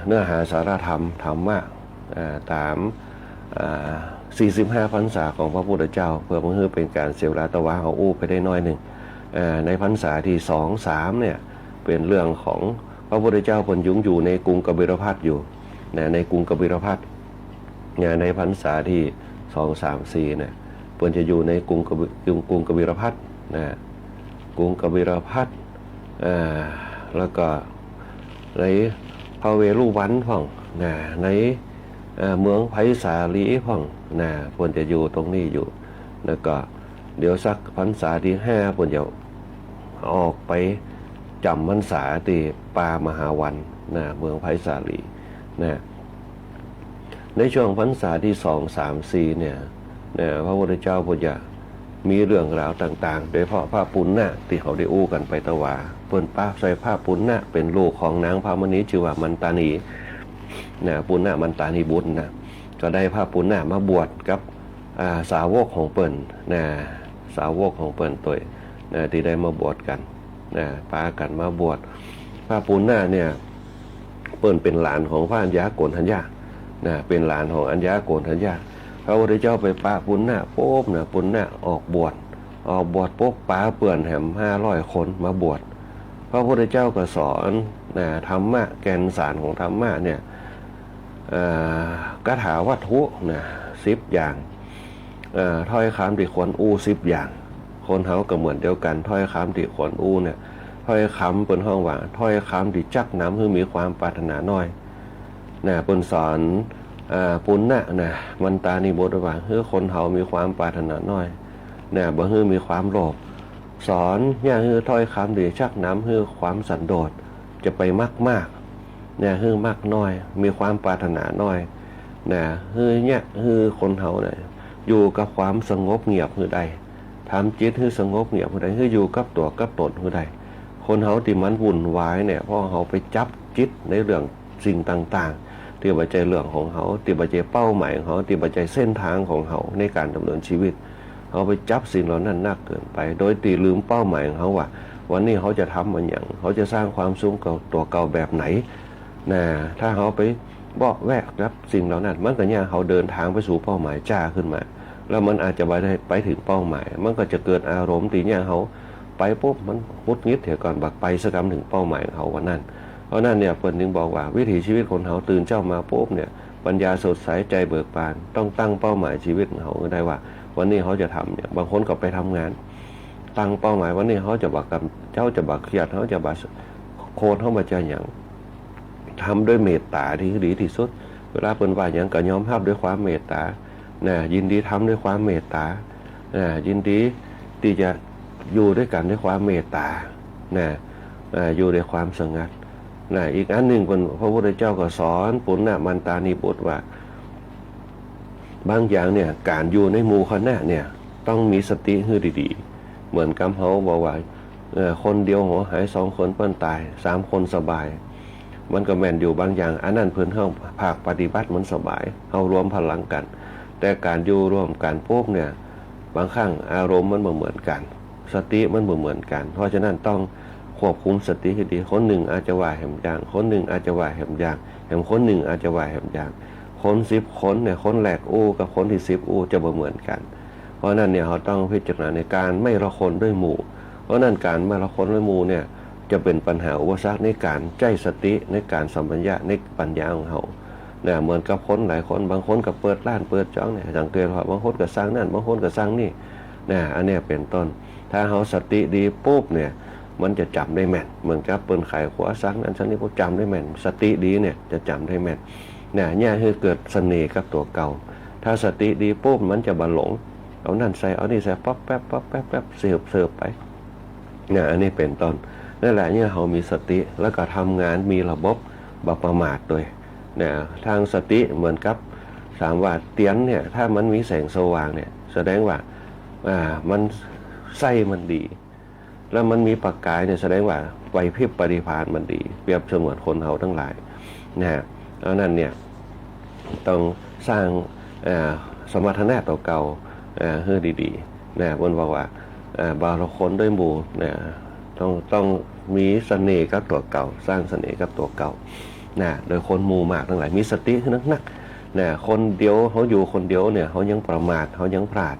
เนื้อหาสาระธรรมธรรมะตาม45 พรรษาของพระพุทธเจ้าเพื่อให้เป็นการเสียเวลาตะวาเขาอู้ไปได้น้อยหนึ่งในพรรษาที่2 3เนี่ยเป็นเรื่องของพระพุทธเจ้าผลยุงอยู่ในกรุงกบิลพัสอยู่ในกรุงกบิลพัสในพรรษาที่2 3 4เนี่ยเพิ่นจะอยู่ในกรุงกบิลพัสกรุงกบิลพัสแล้วก็ในพระเวรุวันพ่องในเมืองไผ่สาลีพ่องเพิ่นจะอยู่ตรงนี้อยู่แล้วก็เดี๋ยวสักพรรษาที่5เพิ่นจะออกไปจำพรรษาที่ป่ามหาวันเมืองไผ่สาลีในช่วงพรรษาที่2 3 4เนี่ยพระพุทธเจ้าเพิ่นจะมีเรื่องราวต่างๆโดยเฉพาะพระปุณณะที่เขาได้อู้กันไปตะวาเพิ่นป้าใส่พระปุณณะเป็นลูกของนางพระมณีชื่อว่ามันตานีปุณณะมันตานีบุตรก็ได้พระปุณณะมาบวชกับสาวกของเปิ้นสาวกของเปิ้นตัวที่ได้มาบวชกันปากันมาบวชพระปุณณะเนี่ยเปิ้นเป็นหลานของพระอัญญาโกณฑัญญาเป็นหลานของอัญญาโกณฑัญญาพระพุทธเจ้าไปปาปุณณะปุ๊บปุณณะออกบวชปุ๊บปาเปื่อนแหม500 คนมาบวชพระพุทธเจ้าก็สอนธรรมะแก่นสารของธรรมะเนี่ยคาถาวัตถุ10 อย่างถ้อยคำที่ควรอู้10 อย่างคนเฮาก็เหมือนเดียวกันถ้อยคำที่ควรอู้เนี่ยถ้อยคำเป็นห้องว่าถ้อยคำที่จักน้ำคือมีความปรารถนาน้อยเป็นสอนปุณณะมันตานิบทว่าคือคนเฮามีความปรารถนาน้อยบ่คือมีความโลภสอนอย่างคือถ้อยคำที่จักน้ำคือความสันโดษจะไปมากคือมากน้อยมีความปรารถนาน้อยคือคนเฮาอยู่กับความสงบเงียบคือใดทำจิตให้สงบเงียบคือใดคืออยู่กับตัวกับตนคือใดคนเฮาที่มันวุ่นวายเนี่ยเพราะเฮาไปจับจิตในเรื่องสิ่งต่างๆที่ปัจจัยเรื่องของเฮาที่ปัจจัยเป้าหมายของเฮาที่ปัจจัยเส้นทางของเฮาในการดำเนินชีวิตเฮาไปจับสิ่งเหล่านั้นนักเกินไปโดยตีลืมเป้าหมายของเฮาว่าวันนี้เขาจะทำมันอย่างเขาจะสร้างความสุขกับตัวเก่าแบบไหนถ้าเขาไปบอกแวกรับสิ่งเหล่านั้นมันก็เนี่ยเขาเดินทางไปสู่เป้าหมายจ้าขึ้นมาแล้วมันอาจจะไปถึงเป้าหมายมันก็จะเกิดอารมณ์ตีเนี่ยเขาไปปุ๊บมันมุดงิดเถอะก่อนบักไปสักคำถึงเป้าหมายของเขาวันนั้นเพราะนั่นเนี่ยเปิดนึงบอกว่าวิถีชีวิตคนเขาตื่นเจ้ามาปุ๊บเนี่ยปัญญาสดใสใจเบิกบานต้องตั้งเป้าหมายชีวิตของเขาได้ว่าวันนี้เขาจะทำเนี่ยบางคนก็ไปทำงาน ตั้งเป้าหมายว่านี่เขาจะบักกับเจ้าจะบักเครียดเขาจะบักโคนเขามาจะอย่างทำด้วยเมตตาที่ดีที่สุดเวลาเป็นว่าอย่างก็ยอมรับด้วยความเมตตายินดีทำด้วยความเมตตายินดีที่จะอยู่ด้วยกันด้วยความเมตตาอยู่ด้วยความสงัดอีกอันหนึ่งเป็นพระพุทธเจ้าก็สอนปุณณมันตานีบุตรว่าบางอย่างเนี่ยการอยู่ในหมู่คณะเนี่ยต้องมีสติให้ดีๆเหมือนกำเขาบอกว่าคนเดียวหัวหาย2 คนเปิ้นตาย3 คนสบายมันก็แม่นอยู่บางอย่างอันนั้นเพิ่นเฮาภาคปฏิบัติมันสบายเฮารวมพลังกันแต่การอยู่ร่วมกันพวกเนี่ยบางครั้งอารมณ์มันบ่เหมือนกันสติมันบ่เหมือนกันเพราะฉะนั้นต้องควบคุมสติให้ดีคนหนึ่งอาจจะว่าแหมอย่างคนหนึ่งอาจจะว่าแหมอย่างคนหนึ่งอาจจะว่าแหมอย่างคน10 คนเนี่ยคนแรกอู้กับคนที่10อู้จะบ่เหมือนกันเพราะนั้นเนี่ยเราต้องพิจารณาในการไม่ละคนด้วยหมู่เพราะนั้นการไม่ละคนด้วยหมู่เนี่ยจะเป็นปัญหาอุปสรรคในการใจสติในการสัมปชัญญะในปัญญาของเขาเหมือนกับคนหลายคนบางคนก็เปิดร้านเปิดจ้องเนี่ยสังเกตว่าบางคนก็สร้างนั่นบางคนก็สร้างนี่อันนี้เป็นต้นถ้าเขาสติดีปุ๊บเนี่ยมันจะจำได้แม่นเหมือนกับเปิดไข่ขวาสร้างนั้นชั้นนี้พวกจำได้แม่นสติดีเนี่ยจะจำได้แม่นเนี่ยคือเกิดเสน่ห์กับตัวเก่าถ้าสติดีปุ๊บมันจะบรรหลงเอานั่นใส่เอานี่ใส่ป๊อปแป๊บป๊อปแป๊บแป๊บเสิร์ฟไปอันนี้เป็นต้นนั่นแหละเนี่ยเขามีสติแล้วก็ทำงานมีระบบบ่ประมาทด้วยทางสติเหมือนกับถามว่าเตียนเนี่ยถ้ามันมีแสงสว่างเนี่ยแสดงว่ามันไส้มันดีแล้วมันมีประกายเนี่ยแสดงว่าไหวพริบปฏิภาณมันดีเปรียบเสมือนคนเฮาทั้งหลายแล้วนั่นเนี่ยต้องสร้างสมรรถนะต่อเก่าให้ดีๆบนบอกว่าบางคนด้วยหมู่ต้องมีเสน่ห์กับตัวเก่าสร้างเสน่ห์กับตัวเก่าโดยคนหมู่มากทั้งหลายมีสติขึ้นนักคนเดียวเขาอยู่คนเดียวเนี่ยเขายังประมาทเขายังพลาด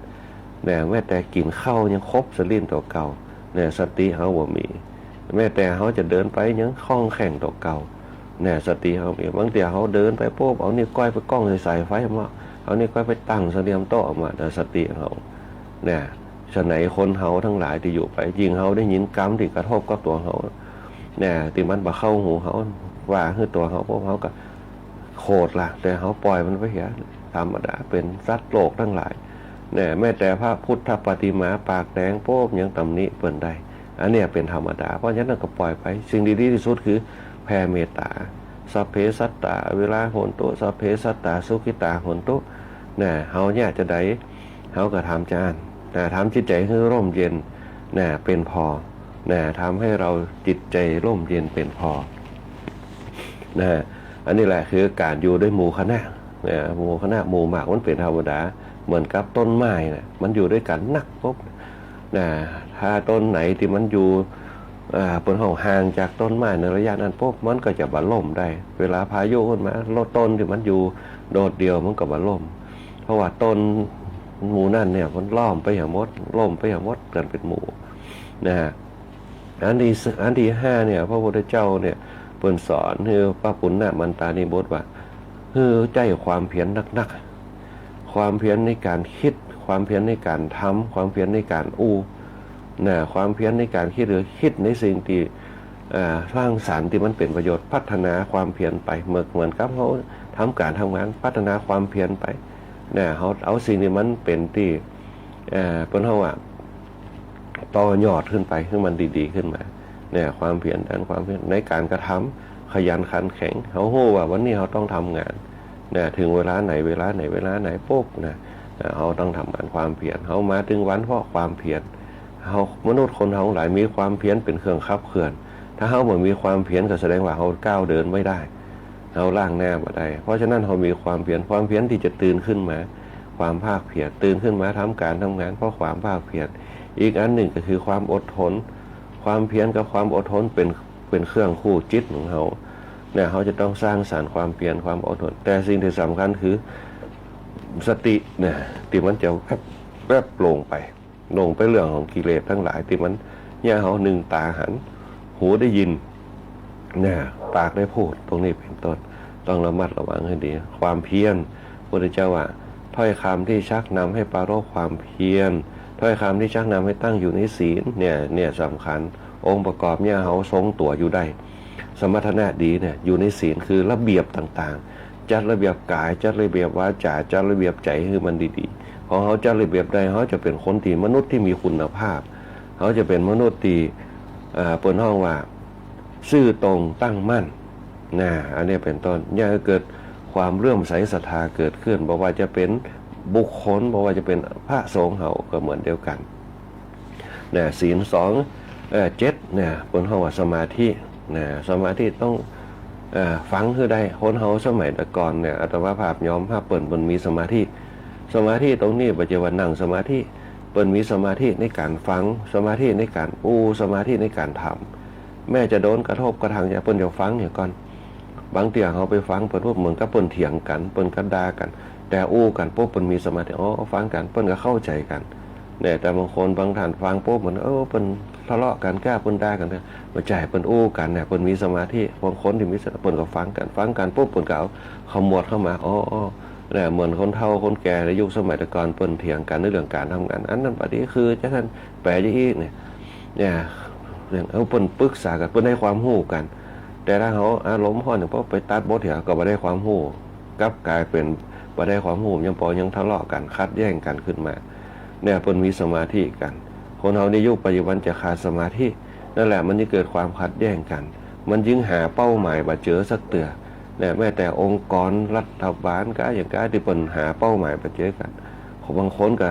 แม้แต่กินข้าวยังครบสลิ้นตัวเก่าสติเขาบ่มีแม้แต่เขาจะเดินไปยังคล่องแข็งตัวเก่าสติเขามีบางทีเขาเดินไปปุ๊บเอานี่ก้อยไปกล้องใส่ไฟมาเอานี่ก้อยไปตั้งเสลียมโต๊ะออกมาสติเขาฉะไหนคนเฮาทั้งหลายที่อยู่ไปยิงเฮาได้ยินกรรมที่กระทบกับตัวเฮาที่มันบ่เข้าหูเฮาว่าคือตัวเฮาพวกเฮาก็โคตรล่ะแต่เฮาปล่อยมันไปเหี้ยธรรมดาเป็นสัตว์โลกทั้งหลายแม้แต่พระพุทธปฏิมาปากแดงโป๊บยังตำหนิเปิ้นได้อันเนี้ยเป็นธรรมดาเพราะฉะนั้นก็ปล่อยไปสิ่งดีที่สุดคือแผ่เมตตาสัพเพสัตตาเวลาโหนตุสัพเพสัตตาสุขิตาโหนตุเฮาเนี่ยจะได้เฮาก็ทำจานทำจิตใจให้ร่มเย็นเป็นพอทำให้เราจิตใจร่มเย็นเป็นพออันนี้แหละคือการอยู่ด้วยหมู่คณะหมู่คณะหมู่มากมันเป็นธรรมดาเหมือนกับต้นไม้มันอยู่ด้วยกันนักปุ๊บถ้าต้นไหนที่มันอยู่เป็นห่างจากต้นไม้ในระยะนั้นปุ๊บมันก็จะบรรล่มได้เวลาพายุขึ้นมาลดต้นที่มันอยู่โดดเดียวมันก็บรรล่มเพราะว่าต้นหมู่นั่นเนี่ยมันล้อมไปอย่างมดล่มไปอย่างมดกันเป็นหมู่อันที่5เนี่ยพระพุทธเจ้าเนี่ยเพิ่นสอนคือพระปุณณมันตานิบุตรว่าคือใจความเพียรนักๆความเพียรในการคิดความเพียรในการทำความเพียรในการความเพียรในการคิดหรือคิดในสิ่งที่สร้างสรรค์ที่มันเป็นประโยชน์พัฒนาความเพียรไปเหมือนกับเขาทำการทำงานพัฒนาความเพียรไปเขาเอาสิ่งที่มันเป็นที่เป็นเขาว่าต่อยอดขึ้นไปให้มันดีๆขึ้นมาความเพียรความเพียรในการกระทำขยันขันแข็งเขาโหว่าวันนี้เขาต้องทำงานถึงเวลาไหนเวลาไหนปุ๊บเขาต้องทำงานความเพียรเขามาถึงวันเพราะความเพียรเขามนุษย์คนทั้งหลายมีความเพียรเป็นเครื่องขับเคลื่อนถ้าเขาเหมือนมีความเพียรก็แสดงว่าเขาก้าวเดินไม่ได้เขาล่างหน้ามาได้เพราะฉะนั้นเขามีความเพียรที่จะตื่นขึ้นมาความภาคเพียรตื่นขึ้นมาทำการทำงานเพราะความภาคเพียรอีกอันหนึ่งก็คือความอดทนความเพียรกับความอดทนเป็นเครื่องคู่จิตของเขาเขาจะต้องสร้างสรรค์ความเพียรความอดทนแต่สิ่งที่สำคัญคือสติที่มันจะแวบลงไปเรื่องของกิเลสทั้งหลายที่มันเนี่ยเขาหนึ่งตาหันหูได้ยินปากได้พูดตรงนี้เป็นต้นต้องระมัดระวังให้ดีความเพียรพระพุทธเจ้าว่าถ้อยคำที่ชักนำให้ปรารภความเพียร ถ้อยคำที่ชักนำให้ตั้งอยู่ในศีลเนี่ยสำคัญองค์ประกอบเนี่ยเขาทรงตัวอยู่ได้สมรรถนะดีเนี่ยอยู่ในศีลคือระเบียบต่างๆจัดระเบียบกายจัดระเบียบวาจาจัดระเบียบใจให้มันดีๆพอเขาจัดระเบียบได้เขาจะเป็นคนที่มนุษย์ที่มีคุณภาพเขาจะเป็นมนุษย์ที่เปิดห้องว่าซื่อตรงตั้งมั่นอันนี้เป็นต้นอย่าเกิดความเลื่อมใสศรัทธาเกิดขึ้นบอกว่าจะเป็นบุคคลบอกว่าจะเป็นพระสงฆ์เขาก็เหมือนเดียวกันศีล7เปิดห้องว่าสมาธิสมาธิต้องฟังคือได้คนเฮาสมัยแต่ก่อนเนี่ยอัตมาภาพย้อมภาพเปิ่นมีสมาธิตรงนี้ปัจจุบันนั่งสมาธิเปิ่นมีสมาธิในการฟังสมาธิในการสมาธิในการทำแม่จะโดนกระทบกระทั่งอย่าเปิ่นจะฟังเนี่ยก่อนบางเตี่ยเขาไปฟังเปิ่นพวกเหมือนกับเปิ่นเถียงกันเปิ่นกระดากันแต่กันปุ๊บเปิ่นมีสมาธิฟังกันเปิ่นก็เข้าใจกันเนี่ยแต่บางคนบางท่านฟังปุ๊บเหมือนเปิ่นทะเลาะกันแก้เปิ่นด่ากันเนี่ยมาใจเปิ่นกันเนี่ยเปิ่นมีสมาธิบางคนที่มีสมาธิเปิ่นก็ฟังกันปุ๊บเปิ่นก็เอาขมวดเข้ามาเนี่ยเหมือนคนเฒ่าคนแก่ในยุคสมัยแต่ก่อนเปิ่นเถียงกันในเรื่องการทำงานอันนั้นปฏิคือจะท่านแปลอย่างนี้เนี่ยเรื่องเปิ่นปรึกษากันเปิ่นได้ความรู้กันแต่ถ้าเขาอารมณ์ร้อนอย่างพอไปตัดบทเถียงก็บ่ได้ความรู้กลับกลายเป็นบ่ได้ความรู้ยังทะเลาะกันคัดแย่งกันขึ้นมาเนี่ยเปิ่นมีสมาธิกันคนเราในยุคปัจจุบันจะขาดสมาธินั่นแหละมันจะเกิดความขัดแย้งกันมันยึงหาเป้าหมายบ่เจอสักเตือเนี่ยแม้แต่องค์กรรัฐบาลก็อย่างก็ที่เปิ่นหาเป้าหมายบ่เจอกันบางคนก็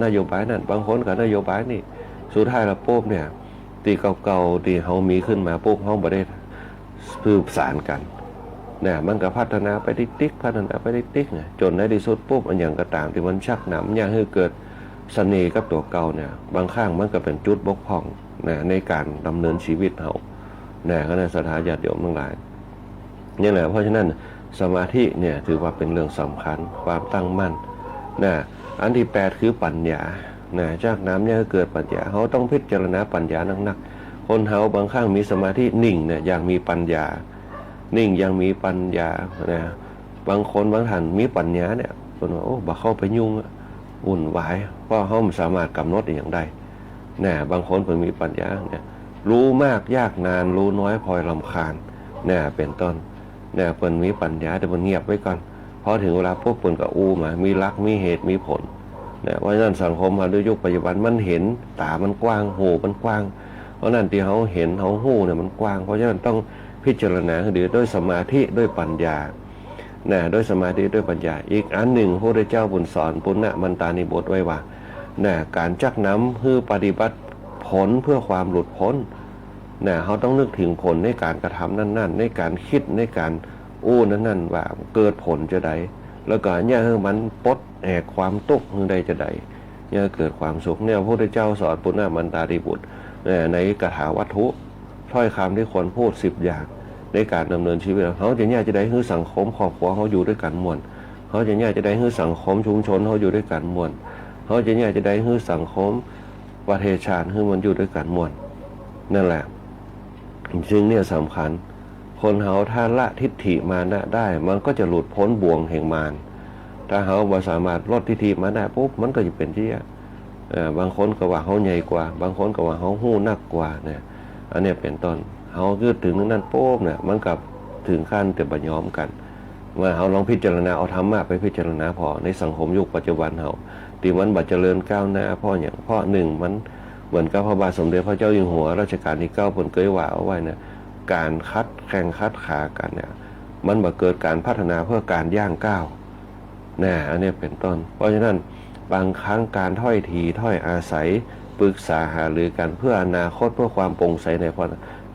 นโยบายนั่นบางคนก็นโยบายนี่สุดท้ายแล้วปุ๊บเนี่ยตีเก่าๆที่เฮามีขึ้นมาปุ๊บเฮาบ่ได้สืบสานกันเนี่ยมันก็พัฒนาไปติ๊กเนี่ยจนในที่สุดปุ๊บอันอย่างก็ตามที่มันชักนำอย่างให้เกิดเสน่ห์กับตัวเก่าเนี่ยบางครั้งมันก็เป็นจุดบกพร่องในการดำเนินชีวิตเขาก็ในสถานญาติโยมทั้งหลายนี่แหละเพราะฉะนั้นสมาธิเนี่ยถือว่าเป็นเรื่องสำคัญความตั้งมั่นอันที่8คือปัญญาจากน้ำเนี่ยเกิดปัญญาเขาต้องพิจารณาปัญญานักๆคนเขาบางครั้งมีสมาธินิ่งเนี่ยอย่างมีปัญญานิ่งยังมีปัญญาบางคนบางท่านมีปัญญาเนี่ยคนว่าบ่เข้าไปยุ่งวุ่นวายเพราะเขาไม่สามารถกำหนดอย่างใดบางคนเพิ่งมีปัญญาเนี่ยรู้มากยากนานรู้น้อยพลอยรำคาญเป็นต้นเพิ่นมีปัญญาแต่เพิ่นเงียบไว้ก่อนพอถึงเวลาพวกเพิ่นก็มามีหลักมีเหตุมีผลเพราะฉะนั้นสังคมมาด้วยยุคปัจจุบันมันเห็นตามันกว้างหูมันกว้างเพราะนั้นที่เขาเห็นเขาหูเนี่ยมันกว้างเพราะฉะนั้นต้องพิจารณาให้ดีด้วยสมาธิด้วยปัญญาด้วยสมาธิด้วยปัญญาอีกอันหนึ่งพระพุทธเจ้าบุญสอนปุณณมันตานิบทไว้ว่าการจักน้ำเพื่อปฏิบัติผลเพื่อความหลุดพ้นเขาต้องนึกถึงผลในการกระทำนั่นในการคิดในการนั่นว่าเกิดผลจะใดแล้วก็เนี่ยมันปลดแอกความทุกข์ใดจะใดเนี่ยเกิดความสุขเนี่ยพระพุทธเจ้าสอนปุณณมันตานิบทในกถาวัตถุถ้อยคำที่ควรพูด10 อย่างในการดำเนินชีวิตเขาจะเนี่ยจะได้ให้สังคมครอบครัวเขาอยู่ด้วยกันม่วนเขาจะเนี่ยจะได้ให้สังคมชุมชนเขาอยู่ด้วยกันม่วนเขาจะเนี่ยจะได้ให้สังคมประเทศชาติให้มันอยู่ด้วยกันม่วนนั่นแหละซึ่งเนี่ยสำคัญคนเขาถ้าละทิฏฐิมานะได้มันก็จะหลุดพ้นบ่วงแห่งมารถ้าเขาบ่สามารถลดทิฏฐิมานะปุ๊บมันก็จะเป็นที่บางคนก็ว่าเขาใหญ่กว่าบางคนก็ว่าเขาหู้นักกว่าอันนี้เป็นต้นเขาคือถึงนั้นโป๊บเนี่ยมันกับถึงขั้นแต่บัญย้อมกันว่าเขาลองพิจารณาเอาธรรมะไปพิจารณาพอในสังคมยุคปัจจุบันเขาที่มันบัดเจริญก้าวหน้าเพราะหนึ่งมันเหมือนกับพระบาทสมเด็จพระเจ้าอยู่หัวรัชกาลที่9เพิ่นเคยว่าเอาไว้การแข่งขัดขากันเนี่ยมันบ่เกิดการพัฒนาเพื่อการย่างก้าวอันนี้เป็นต้นเพราะฉะนั้นบางครั้งการถ้อยทีถ้อยอาศัยปรึกษาหารือกันเพื่ออนาคตเพื่อความโปร่งใสในพอ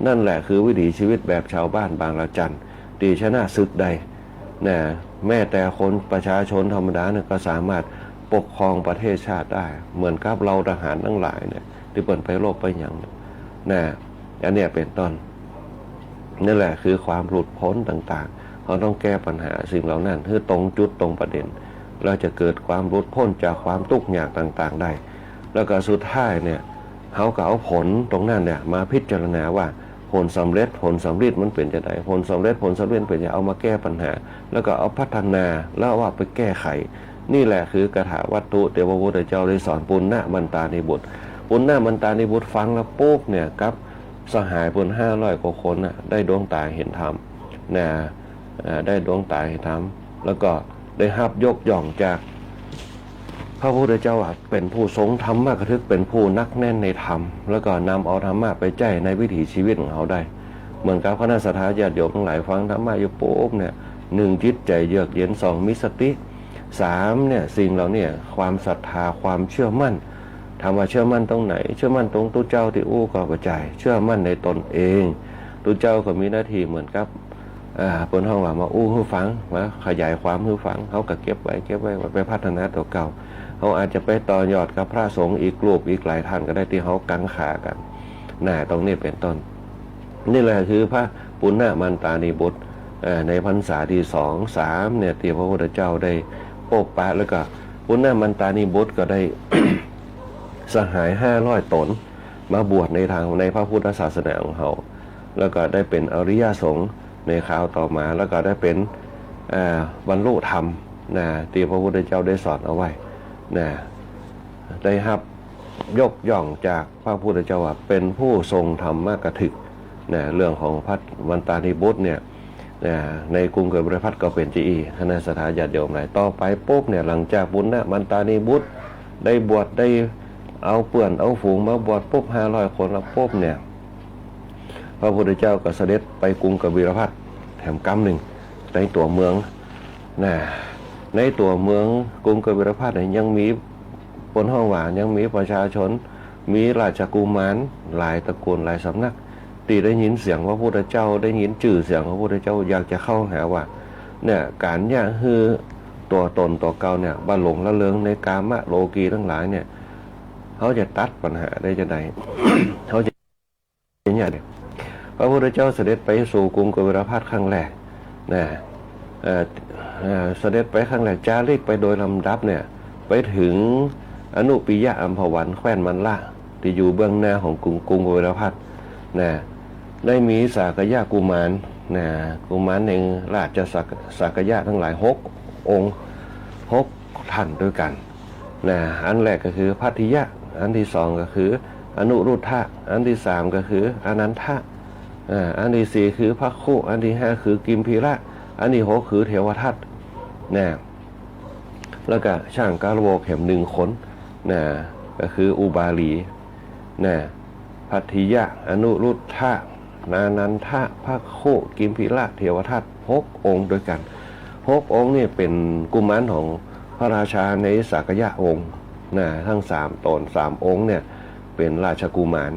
นั่นแหละคือวิถีชีวิตแบบชาวบ้านบางละจันตีชนะศึกใดแม้แต่คนประชาชนธรรมดาเนี่ยก็สามารถปกครองประเทศชาติได้เหมือนกับเราทหารทั้งหลายเนี่ยที่เปิดไปโลกไปอย่างอันนี้เป็นต้นนั่นแหละคือความหลุดพ้นต่างๆเขาต้องแก้ปัญหาสิ่งเหล่านั้นเพื่อตรงจุดตรงประเด็นเราจะเกิดความหลุดพ้นจากความทุกข์ยากต่างๆได้แล้วก็สุดท้ายเนี่ยเขาก็เอาผลตรงนั้นเนี่ยมาพิจารณาว่าผลสำเร็จผลสำเร็จมันเป็นจะไดผลสำเร็จเป็นจะเอามาแก้ปัญหาแล้วก็เอาพัฒนาแล้วว่าไปแก้ไข นี่แหละคือกถาวัตถุเทวพุทธเจ้าได้สอนปุณณมันตานิบุตรปุณณมันตานิบุตรฟังแล้วปุ๊บเนี่ยกับสหายปุณ500 กว่าคนน่ะได้ดวงตาเห็นธรรมนะได้ดวงตาเห็นธรรมแล้วก็ได้รับยกย่องจากพระพุทธเจ้าเป็นผู้ทรงธรรมะกระทึกเป็นผู้นักแน่นในธรรมแล้วก็นำเอาธรรมะไปแจ้ในวิถีชีวิตของเขาได้เหมือนกับคณะสัตยาญาติโยมทั้งหลายฟังธรรมะอยู่ปุ๊บเนี่ย1จิตใจเยือกเย็น2มีสติ3เนี่ยสิ่งเหล่านี้ความศรัทธาความเชื่อมั่นถามว่าเชื่อมั่นตรงไหนเชื่อมั่นตรงตุเจ้าที่อู้ก็กระจายเชื่อมั่นในตนเองตุเจ้าก็มีหน้าที่เหมือนกับเปิ้นห้องว่ามาอู้ให้ฟังมาขยายความให้ฟังเขาก็เก็บไว้ไปพัฒนาตัวเก่าเขาอาจจะไปต่อยอดกับพระสงฆ์อีกรูปอีกหลายท่านก็ได้ที่เขากังขากันตรงนี้เป็นต้นนี่แหละคือพระปุณณมันตานิบุตรในพรรษาที่2 3เนี่ยที่พระพุทธเจ้าได้โปกปะแล้วก็ปุณณมันตานิบุตรก็ได้ สหาย500 ตนมาบวชในทางในพระพุทธศาสนาของเขาแล้วก็ได้เป็นอริยสงฆ์ในคราวต่อมาแล้วก็ได้เป็นบรรลุธรรมที่พระพุทธเจ้าได้สอนเอาไว้ได้รับยกย่องจากพระพุทธเจ้าว่าเป็นผู้ทรงธรรมกถึกเรื่องของพระมันตานิบุตรเนี่ยในกรุงเกิดบริพัตรก็เป็นจีคณะสัตยาญาติโยมหลายต่อไปปุ๊บเนี่ยหลังจากปุณณมันตานิบุตรได้บวชได้เอาเปื่อนเอาฝูงมาบวชปุ๊บ500 คนแล้วปุ๊บเนี่ยพระพุทธเจ้าก็เสด็จไปกรุงกบิลพัสแถมกำหนึ่งในตัวเมืองในตัวเมืองกรุงกบิลพัสยังมีบนห้องหวานยังมีประชาชนมีราชกุมารหลายตระกูลหลายสำนักตีได้ยินเสียงพระพุทธเจ้าได้ยินชื่อเสียงพระพุทธเจ้าอยากจะเข้าหาว่าเนี่ยการเนี่ยคือตัวตนตัวเก่าเนี่ยบ้าหลงละเลงในกามะโลกีทั้งหลายเนี่ยเขาจะตัดปัญหาได้จะไหน เขาจะเนี่ยพระพุทธเจ้าเสด็จไปสู่กรุงกบิลพัสครั้งแรกเสด็จไปครั้งแรกจาริกไปโดยลำดับเนี่ยไปถึงอนุปิยะอัมพวันแคว้นมันละที่อยู่เบื้องหน้าของกรุงกบิลพัสได้มีสากยะกุมารกุมารในราชสากยะทั้งหลาย6 องค์6 ท่านด้วยกันอันแรกก็คือพัทธิยะอันที่2ก็คืออนุรุทธะอันที่3ก็คืออนันทะอันที่4คือภัคคุอันที่5คือกิมพีระอันที่6คือเทวทัตแล้วก็ช่างกาลโวกเข็ม1 คนก็คืออุบาลีพัทธิยะอนุรุทธะนานันทะภัคคุกิมพีระเทวทัต6 องค์ด้วยกัน6 องค์นี่เป็นกุมารของพระราชาในสากยะองค์ทั้ง3 ตน 3 องค์เนี่ยเป็นราชกุมาร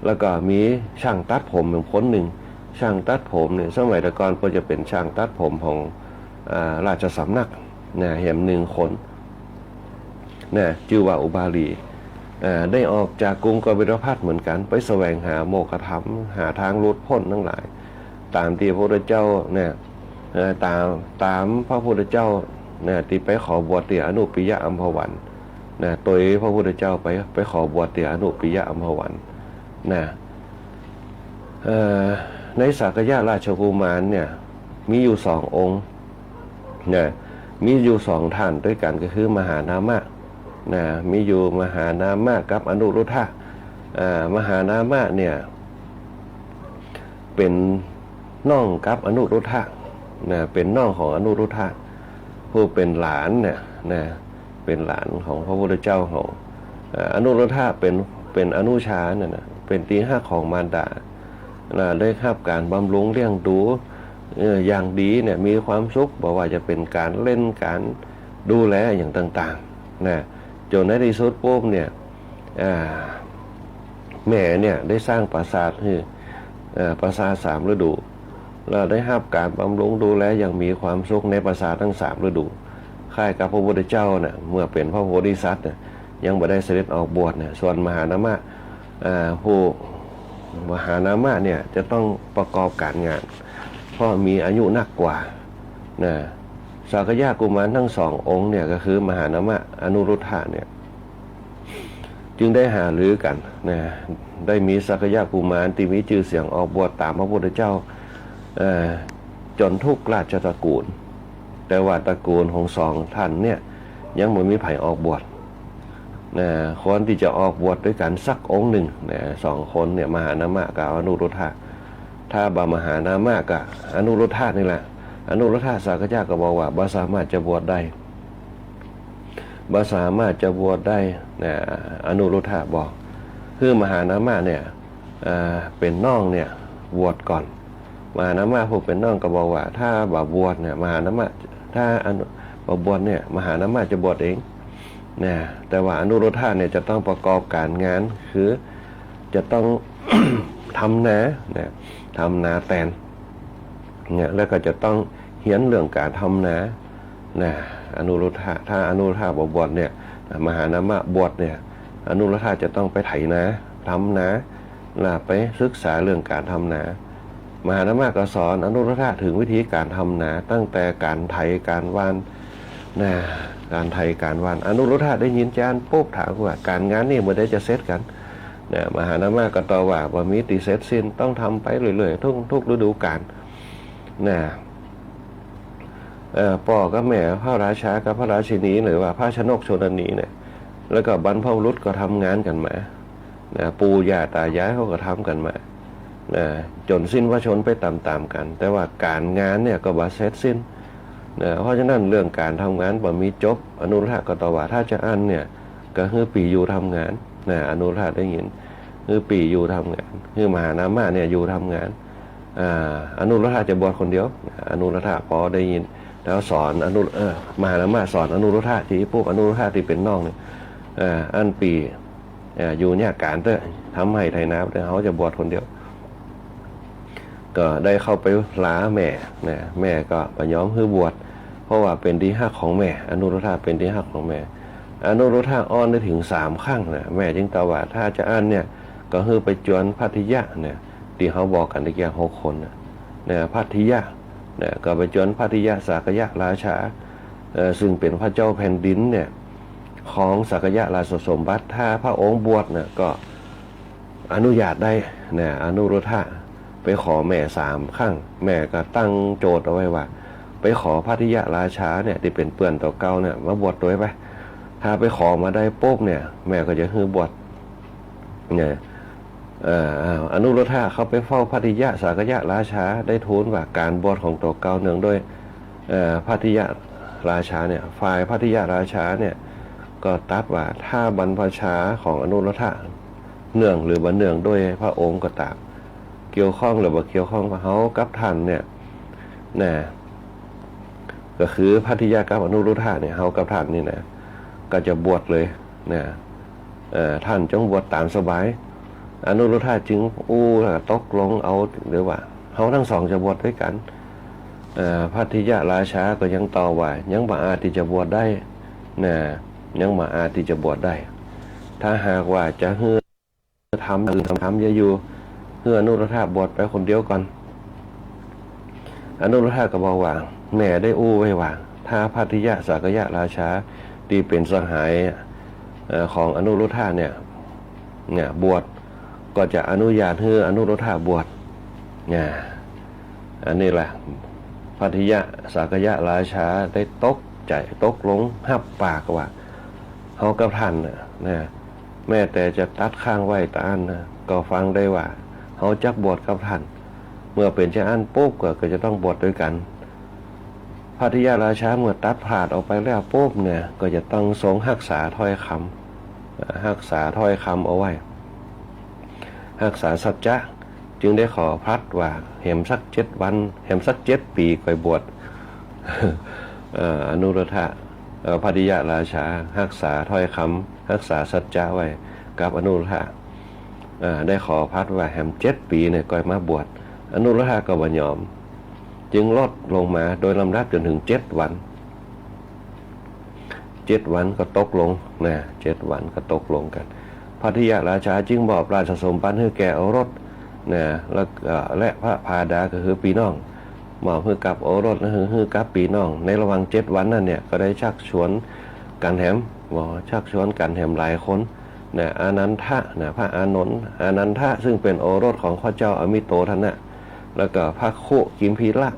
แล้วก็มีช่างตัดผมคนหนึ่งช่างตัดผมเนี่ยสมัยแต่ก่อนก็จะเป็นช่างตัดผมของราชสำนักเห็น1 คนชื่อว่าอุบาลีได้ออกจากกรุงกบิลพัสเหมือนกันไปแสวงหาโมฆะธรรมหาทางหลุดพ้นทั้งหลายตามที่พระพุทธเจ้าตามพระพุทธเจ้าที่ไปขอบวชเตี่ยอนุปิยะอัมพวันตัวพระพุทธเจ้าไปขอบวชเตี่ยอนุปิยะอัมพวันในสากยะราชกุมารเนี่ยมีอยู่2 องค์มีอยู่2 ท่านด้วยกันก็คือมหานามะมีอยู่มหานามะกับอนุรุทธะมหานามะเนี่ยเป็นน้องกับอนุรุทธะเป็นน้องของอนุรุทธะผู้เป็นหลานเป็นหลานของพระพุทธเจ้าของอนุรุทธะเป็นอนุชาเป็นตี5ของมารดาได้รับการบำรุงเลี้ยงดูอย่างดีเนี่ยมีความสุขบอกว่าจะเป็นการเล่นการดูแลอย่างต่างๆจนในที่สุดปุ๊บเนี่ยแม่เนี่ยได้สร้างปราสาทคือปราสาท3 ฤดูเราได้รับการบำรุงดูแลอย่างมีความสุขในปราสาททั้ง3 ฤดูคล้ายกับพระพุทธเจ้าเนี่ยเมื่อเป็นพระโพธิสัตว์ยังไม่ได้เสด็จออกบวชส่วนมหานามะผู้มหานามะเนี่ยจะต้องประกอบการงานเพราะมีอายุนักกว่าสากยะกุมารทั้ง2 องค์เนี่ยก็คือมหานามะอนุรุทธะเนี่ยจึงได้หารือกันได้มีสากยะกุมารที่มีชื่อเสียงออกบวชตามพระพุทธเจ้าจนทุกราชตระกูลแต่ว่าตระกูลของ2 ท่านเนี่ย ยังไม่มีไผออกบวชนะคนที่จะออกบวชด้วยกันสักองค์หนึ่งนะ2 คนเนี่ยมหานามะกับอนุรุทธะถ้าบามหานามะกับอนุรุทธะนี่แหละอนุรุทธะสากยะก็บอกว่าบ่สามารถจะบวชได้บ่สามารถจะบวชได้นะอนุรุทธะบอกคือมหานามะเนี่ยเป็นน้องเนี่ยบวชก่อนมหานามะผู้เป็นน้องก็บอกว่าถ้าบ่บวชเนี่ยมหานามะถ้าบ่บวชเนี่ยมหานามะจะบวชเองนะแต่ว่าอนุรุทธะเนี่ยจะต้องประกอบการงานคือจะต้อง ทำนาเนี่ยทำนาแตนเนี่ยแล้วก็จะต้องเขียนเรื่องการทำนานะอนุรุทธะถ้าอนุรุทธะบวชเนี่ยมหานามะบวชเนี่ยอนุรุทธะจะต้องไปไถนาทำนาไปศึกษาเรื่องการทำนามหานามะก็สอนอนุรุทธะถึงวิธีการทำนาตั้งแต่การไถการหว่านนะการไถการหว่านอนุรุทธะได้ยินจานปุ๊บถามว่าการงานนี่เมื่อได้จะเสร็จกันนะมหานามะก็ตอบว่ามีติเสร็จสิ้นต้องทำไปเรื่อยๆทุกฤดูกาลนะพ่อกับแม่พระราชากับพระราชินีหรือว่าพระชนกชนนีเนี่ยแล้วก็บรรพบุรุษก็ทำงานกันมาปู่ย่าตายายเขาก็ทำกันมาจนสิ้นวชนไปตามๆกันแต่ว่าการงานเนี่ยก็บ่เสร็จสิ้นเพราะฉะนั้นเรื่องการทำงานบ่มีจบอนุรุทธะก็ตอบว่าถ้าจะอันเนี่ยก็คือปีอยู่ทำงานอนุรุทธะได้ยินคือปีอยู่ทำงานคือมหานามะเนี่ยอยู่ทำงานอนุรุทธะจะบวชคนเดียวอนุรุทธะพอได้ยินแล้วสอนมหานามะสอนอนุรุทธะที่ปุ๊บอนุรุทธะที่เป็นน้องเนี่ยอันปีอยู่เนี่ยการเตอทำให้ไทยน้ำแต่เขาจะบวชคนเดียวก็ได้เข้าไปลาแม่แม่ก็ไปย้อมคือบวชเพราะว่าเป็นที่ฮักของแม่อนุรุทธะเป็นที่ฮักของแม่อนุรุทธะอ้อนได้ถึง3 ครั้งนะแม่จึงตอบว่าถ้าจะอันเนี่ยก็คือไปจวนพัทยะเนี่ยที่เขาบอกกันในแก่6 คนเนี่ยพัทยะเนี่ยก็ไปจวนพัทยะสากยะราชาซึ่งเป็นพระเจ้าแผ่นดินเนี่ยของสากยะราชสมบัติถ้าพระองค์บวชเนี่ยก็อนุญาตได้เนี่ยอนุรุทธะไปขอแม่3 ครั้งแม่ก็ตั้งโจทย์เอาไว้ว่าไปขอพัทยะราชาเนี่ยที่เป็นเปื่อนตัวเก่าเนี่ยมาบวชด้วยไปถ้าไปขอมาได้ปุ๊บเนี่ยแม่ก็จะคือบวชเนี่ยอนุรุทธะเขาไปเฝ้าพัทยะสากยะราชาได้ทูลว่าการบวชของตัวเก่าเนื่องด้วยพัทยะราชาเนี่ยฝ่ายพัทยะราชาเนี่ยก็ตัดว่าถ้าบรรพชาของอนุรุทธะเนื่องหรือบ่เนื่องด้วยพระองค์ก็ตามเกี่ยวข้องหรือบ่เกี่ยวข้องเขากับท่านเนี่ยก็คือพัทยากับอนุรุทธะเนี่ยเขากับท่านนี่นะก็จะบวชเลยท่านจงบวชตามสบายอนุรุทธะจึงตกลงเอาหรือว่าเขาทั้งสองจะบวชด้วยกันพัทยาราชาก็ยังต่อว่ายังบ่อาจที่จะบวชได้ยังบ่อาจที่จะบวชได้ถ้าหากว่าจะเฮือทำอย่าอยู่เฮืออนุรุทธะบวชไปคนเดียวก่อนอนุรุทธะก็บอกว่าแม่ได้ไว้ว่าถ้าพัทยะสากยะราชาที่เป็นสหายของอนุรุทธะเนี่ยบวชก็จะอนุญาตให้อนุรุทธะบวชอันนี้แหละพัทยะสากยะราชาได้ตกลงหับปากว่าเขากับท่านแม้แต่จะตัดข้างไว้ตาอันก็ฟังได้ว่าเขาจักบวชกับท่านเมื่อเป็นเช่นนั้นปุ๊บก็จะต้องบวชด้วยกันพัทยาราชาเมื่อตัดผ่านออกไปแล้วปุ๊บเนี่ยก็จะต้องทรงรักษาถ้อยคำเอาไว้รักษาสัจจะจึงได้ขอพัดว่าแหมสัก7 วันแหมสัก7 ปีก่อยบวชอนุรุทธะพัทยาราชารักษาถ้อยคำรักษาสัจจะไว้กับอนุรุทธะได้ขอพัดว่าแหม7 ปีเนี่ยก่อยมาบวชอนุรุทธะก็บ่ยอมจึงลดลงมาโดยลำดับจนถึง7 วัน7 วันก็ตกลง7 วันก็ตกลงกันพัทยาราชาจึงบอกราชสมบัติให้แก่โอรสและพระพาดาก็คือปีน้องมอบให้กับโอรสและให้กับปีน้องในระหว่าง7 วันนั้นเนี่ยก็ได้ชักชวนกันแถมหลายคนอานันทะพระอานนท์อานันทะซึ่งเป็นโอรสของพระเจ้าอมิโตทนะแล้วก็พระคุกิมพีละ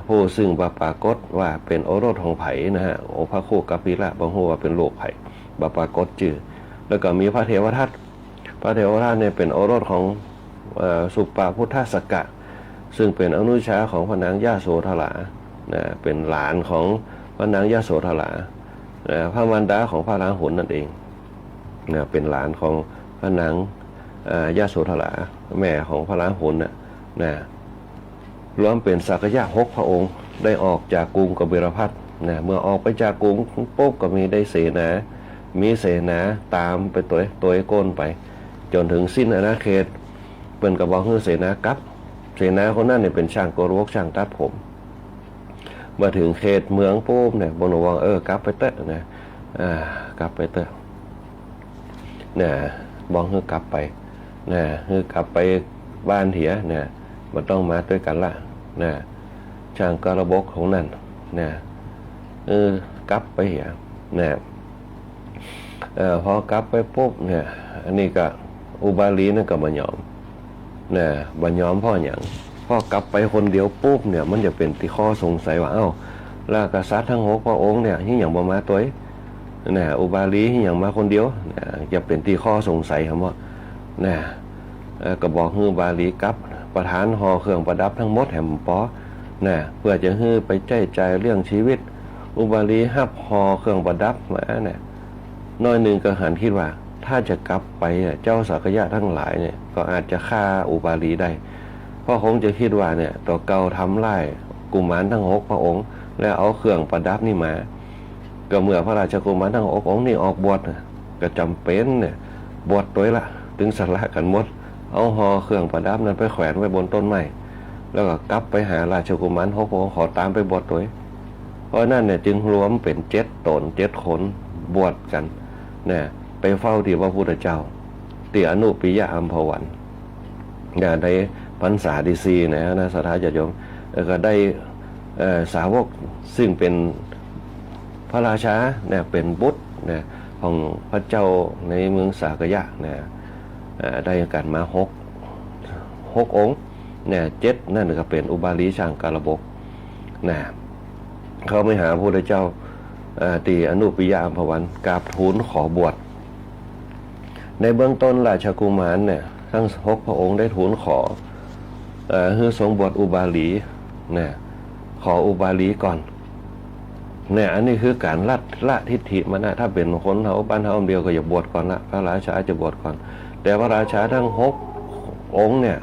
ผู้ซึ่งปรากฏว่าเป็นโอรสของไผ่นะฮะโอพระคู่กัปปิละบางหัวเป็นโลกไผ่ปรากฏจื่อแล้วก็มีพระเทวทัตเนี่ยเป็นโอรสของสุปาพุทธสกะซึ่งเป็นอนุชาของพระนางยะโสธรานะเป็นหลานของพระนางยะโสธราพระมารดาของพระราหุลนั่นเองนะเป็นหลานของพระนางยะโสธราแม่ของพระราหุลนะรวมเป็นสักยะ6พระองค์ได้ออกจากกรุงกบิลพัสนะเมื่อออกไปจากกรุงปุ๊บก็มีได้เสนาตามไปตัวไอ้ก้นไปจนถึงสิ้นอาณาเขตเปิ้นก็บอกให้เสนาคนนั้นเนี่ยเป็นช่างโกรกช่างตัดผมมาถึงเขตเมืองปุ๊บเนี่ยบนวังกลับไปเตะนะกลับไปเตะเนี่ยบอกให้กลับไปนะให้กลับไปบ้านเถียเนี่ยมันต้องมาด้วยกันละนะช่างกระบกของนั่นนะกลับไปเหียนะพอกลับไปปุ๊บเนี่ยอันนี้ก็อุบาลีนั่นก็มายอมนะบัญยอมพ่ออย่างพ่อกลับไปคนเดียวปุ๊บเนี่ยมันจะเป็นที่ข้อสงสัยว่าแล้วกษัตริย์ทั้ง6พระองค์เนี่ยที่อย่างมาตัวนะอุบาลีที่อย่างมาคนเดียวนะจะเป็นที่ข้อสงสัยครับว่านะก็บอกให้อุบาลีกลับประธานหอเครื่องประดับทั้งหมดแห่มปอนะเพื่อจะให้ไปใจเรื่องชีวิตอุบาลีหับหอเครื่องประดับมาเนี่ยน้อยหนึ่งก็หันคิดว่าถ้าจะกลับไปเจ้าสักยะทั้งหลายเนี่ยก็อาจจะฆ่าอุบาลีได้เพราะคงจะคิดว่าเนี่ยตัวเก่าทำไล่กุมารทั้ง6พระองค์แล้วเอาเครื่องประดับนี่มาก็เมื่อพระราชกุมารทั้ง6องค์นี่ออกบวชก็จำเป็นเนี่ยบวชตัวละถึงสละกันหมดเอาหอเครื่องประดับนั้นไปแขวนไว้บนต้นไม้แล้วก็กลับไปหาราชกุมาร6พระองค์ขอตามไปบวชตัวเพราะนั่นเนี่ยจึงรวมเป็น7 ตน 7 คนบวชกันเนี่ยไปเฝ้าที่พระพุทธเจ้าที่อนุปิยะอัมพวันได้พรรษาที่4นะสัทธาญาติโยมก็ได้สาวกซึ่งเป็นพระราชาเนี่ยเป็นบุตรเนี่ยของพระเจ้าในเมืองสากยะเนี่ยได้กันมา6องค์เนี่ย7นั่นก็เป็นอุบาลีช่างกาลบกนะเขาไม่หาพระพุทธเจ้าตีอนุปิยะอัมพวันกราบทูลขอบวชในเบื้องต้นราชกุมารเนี่ยทั้ง6พระองค์ได้ทูลขอให้ทรงบวชอุบาลีเนี่ยขออุบาลีก่อนเนี่ยอันนี้คือการละทิฏฐิมันนะถ้าเป็นคนเฮาบ้านเฮาเดียวก็อย่าบวชก่อนละพระราชาจะบวชก่อนแต่พระราชาทั้ง6องค์เนี่ย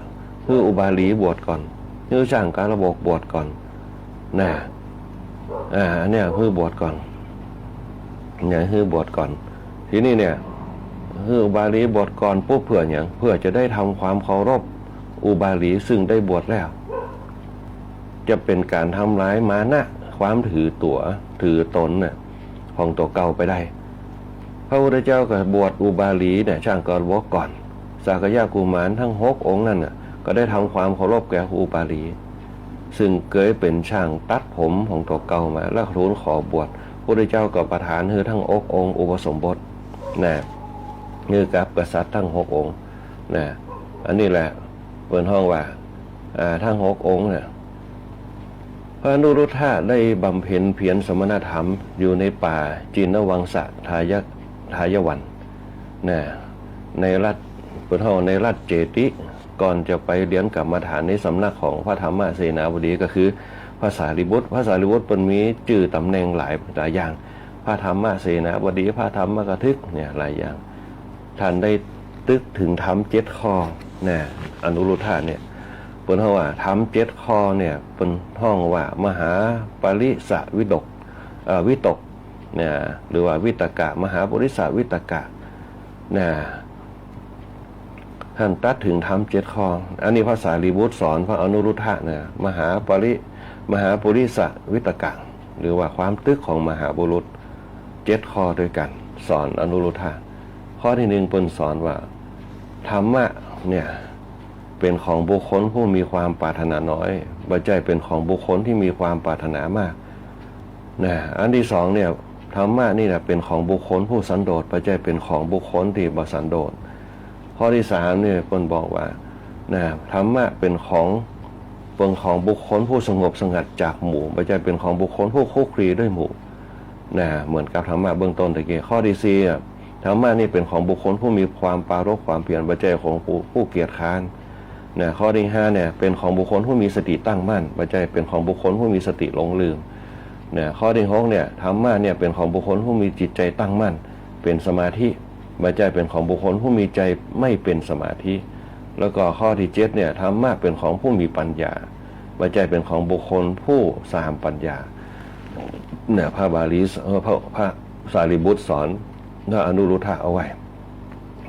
คืออุบาลีบวชก่อนคือช่างการระบบบวชก่อนนะเนี่ยคือบวชก่อนเนี่ยคือบวชก่อนทีนี้เนี่ยคืออุบาลีบวชก่อนปุ๊บเพื่อจะได้ทำความเคารพอุบาลีซึ่งได้บวชแล้วจะเป็นการทำร้ายมานะความถือตนเนี่ยของตัวเก่าไปได้พระพุทธเจ้าก็บวชอุบาลีเนี่ยช่างกรวกก่อนสากยะกุมารทั้ง6องค์นั่นน่ะก็ได้ทำความเคารพแก่อุบาลีซึ่งเคยเป็นช่างตัดผมของตัวเก่ามาแล้วทูลขอบวชพระพุทธเจ้าก็ประทานให้ทั้งองค์อุปสมบทนะนี่กับกษัตริย์ทั้ง6องค์นะอันนี้แหละเปิดห้องว่าทั้ง6องค์เนี่ยพระอนุรุทธะได้บำเพ็ญเพียรสมณธรรมอยู่ในป่าจีนวังสะทายวันนะในรัฐเปิดห้องในรัฐเจติก่อนจะไปเรียนกรรมฐานในสำนักของพระธรรมเสนาบดีก็คือพระสารีบุตรเป็นมีชื่อตำแหน่งหลายอย่างพระธรรมเสนาบดีพระธรรมกทึกเนี่ยหลายอย่างท่านได้ตึกถึงธรรม7 ข้อนะอนุรุทธะเนี่ยเป็นห้องว่าธรรม7 ข้อเนี่ยเป็นห้องว่ามหาปริสวิตกเนี่ยหรือว่าวิตกะมหาปริสวิตกะนะท่านตัดถึงธรรม7 ข้ออันนี้พระสารีบุตรสอนพระอนุรุทธะเนี่ยมหาปุริสวิตกะหรือว่าความตึกของมหาบุรุษ7 ข้อด้วยกันสอนอนุรุทธะข้อที่1เป็นสอนว่าธรรมะเนี่ยเป็นของบุคคลผู้มีความปรารถนาน้อยบ่ใจเป็นของบุคคลที่มีความปรารถนามากนะอันที่2เนี่ยธรรมะนี่แหละเป็นของบุคคลผู้สันโดษบ่ใจเป็นของบุคคลที่บ่สันโดษข้อที่3เนี่ยเพิ่นบอกว่านะธรรมะเป็นของ เป็นของบุคคลผู้สงบสงัดจากหมู่ไม่ใช่เป็นของบุคคลผู้คุกคีด้วยหมู่นะเหมือนกับธรรมะเบื้องต้นตะกี้ข้อที่สี่ธรรมะนี่เป็นของบุคคลผู้มีความปรารภความเพียรไม่ใช่ของผู้เกียจค้านนะข้อที่ห้าเนี่ยเป็นของบุคคลผู้มีสติตั้งมั่นไม่ใช่เป็นของบุคคลผู้มีสติหลงลืมนะข้อที่หกเนี่ยธรรมะเนี่ยเป็นของบุคคลผู้มีจิตใจตั้งมั่นเป็นสมาธิไม่ใช่เป็นของบุคคลผู้มีใจไม่เป็นสมาธิแล้วก็ข้อที่เจ็ดเนี่ยธรรมะเป็นของผู้มีปัญญาไม่ใช่เป็นของบุคคลผู้สามปัญญาเนี่ยพระบาลีพระสารีบุตรสอนพระอนุรุทธะเอาไว้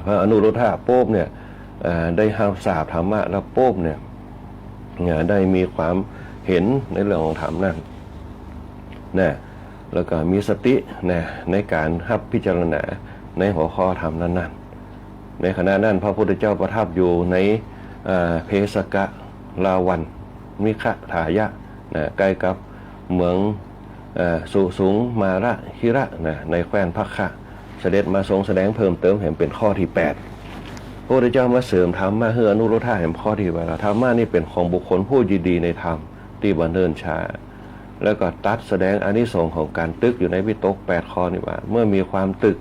พระอนุรุทธะโป๊บเนี่ยได้ห้ามสาบธรรมะแล้วโป๊บเนี่ยได้มีความเห็นในเรื่องของธรรมนั่นนะแล้วก็มีสตินะในการรับพิจารณาในหัวข้อธรรมนั้นๆในขณะนั้นพระพุทธเจ้าประทับอยู่ในเพสกะลาวันมิขทายะนะใกล้กับเมืองสุสุงมาระฮิระนะในแคว้นภัคคะเสด็จมาทรงแสดงเพิ่มเติมเห็นเป็นข้อที่8พระพุทธเจ้ามาเสริมธรรมมาเฮืออนุรุทธะเห็นข้อที่ว่าธรรมะนี่เป็นของบุคคลผู้ยินดีในธรรมที่บันเทิงช้าแล้วก็ตัดแสดงอานิสงส์ของการตึกอยู่ในวิตก8ข้อนี่ว่าเมื่อมีความตึก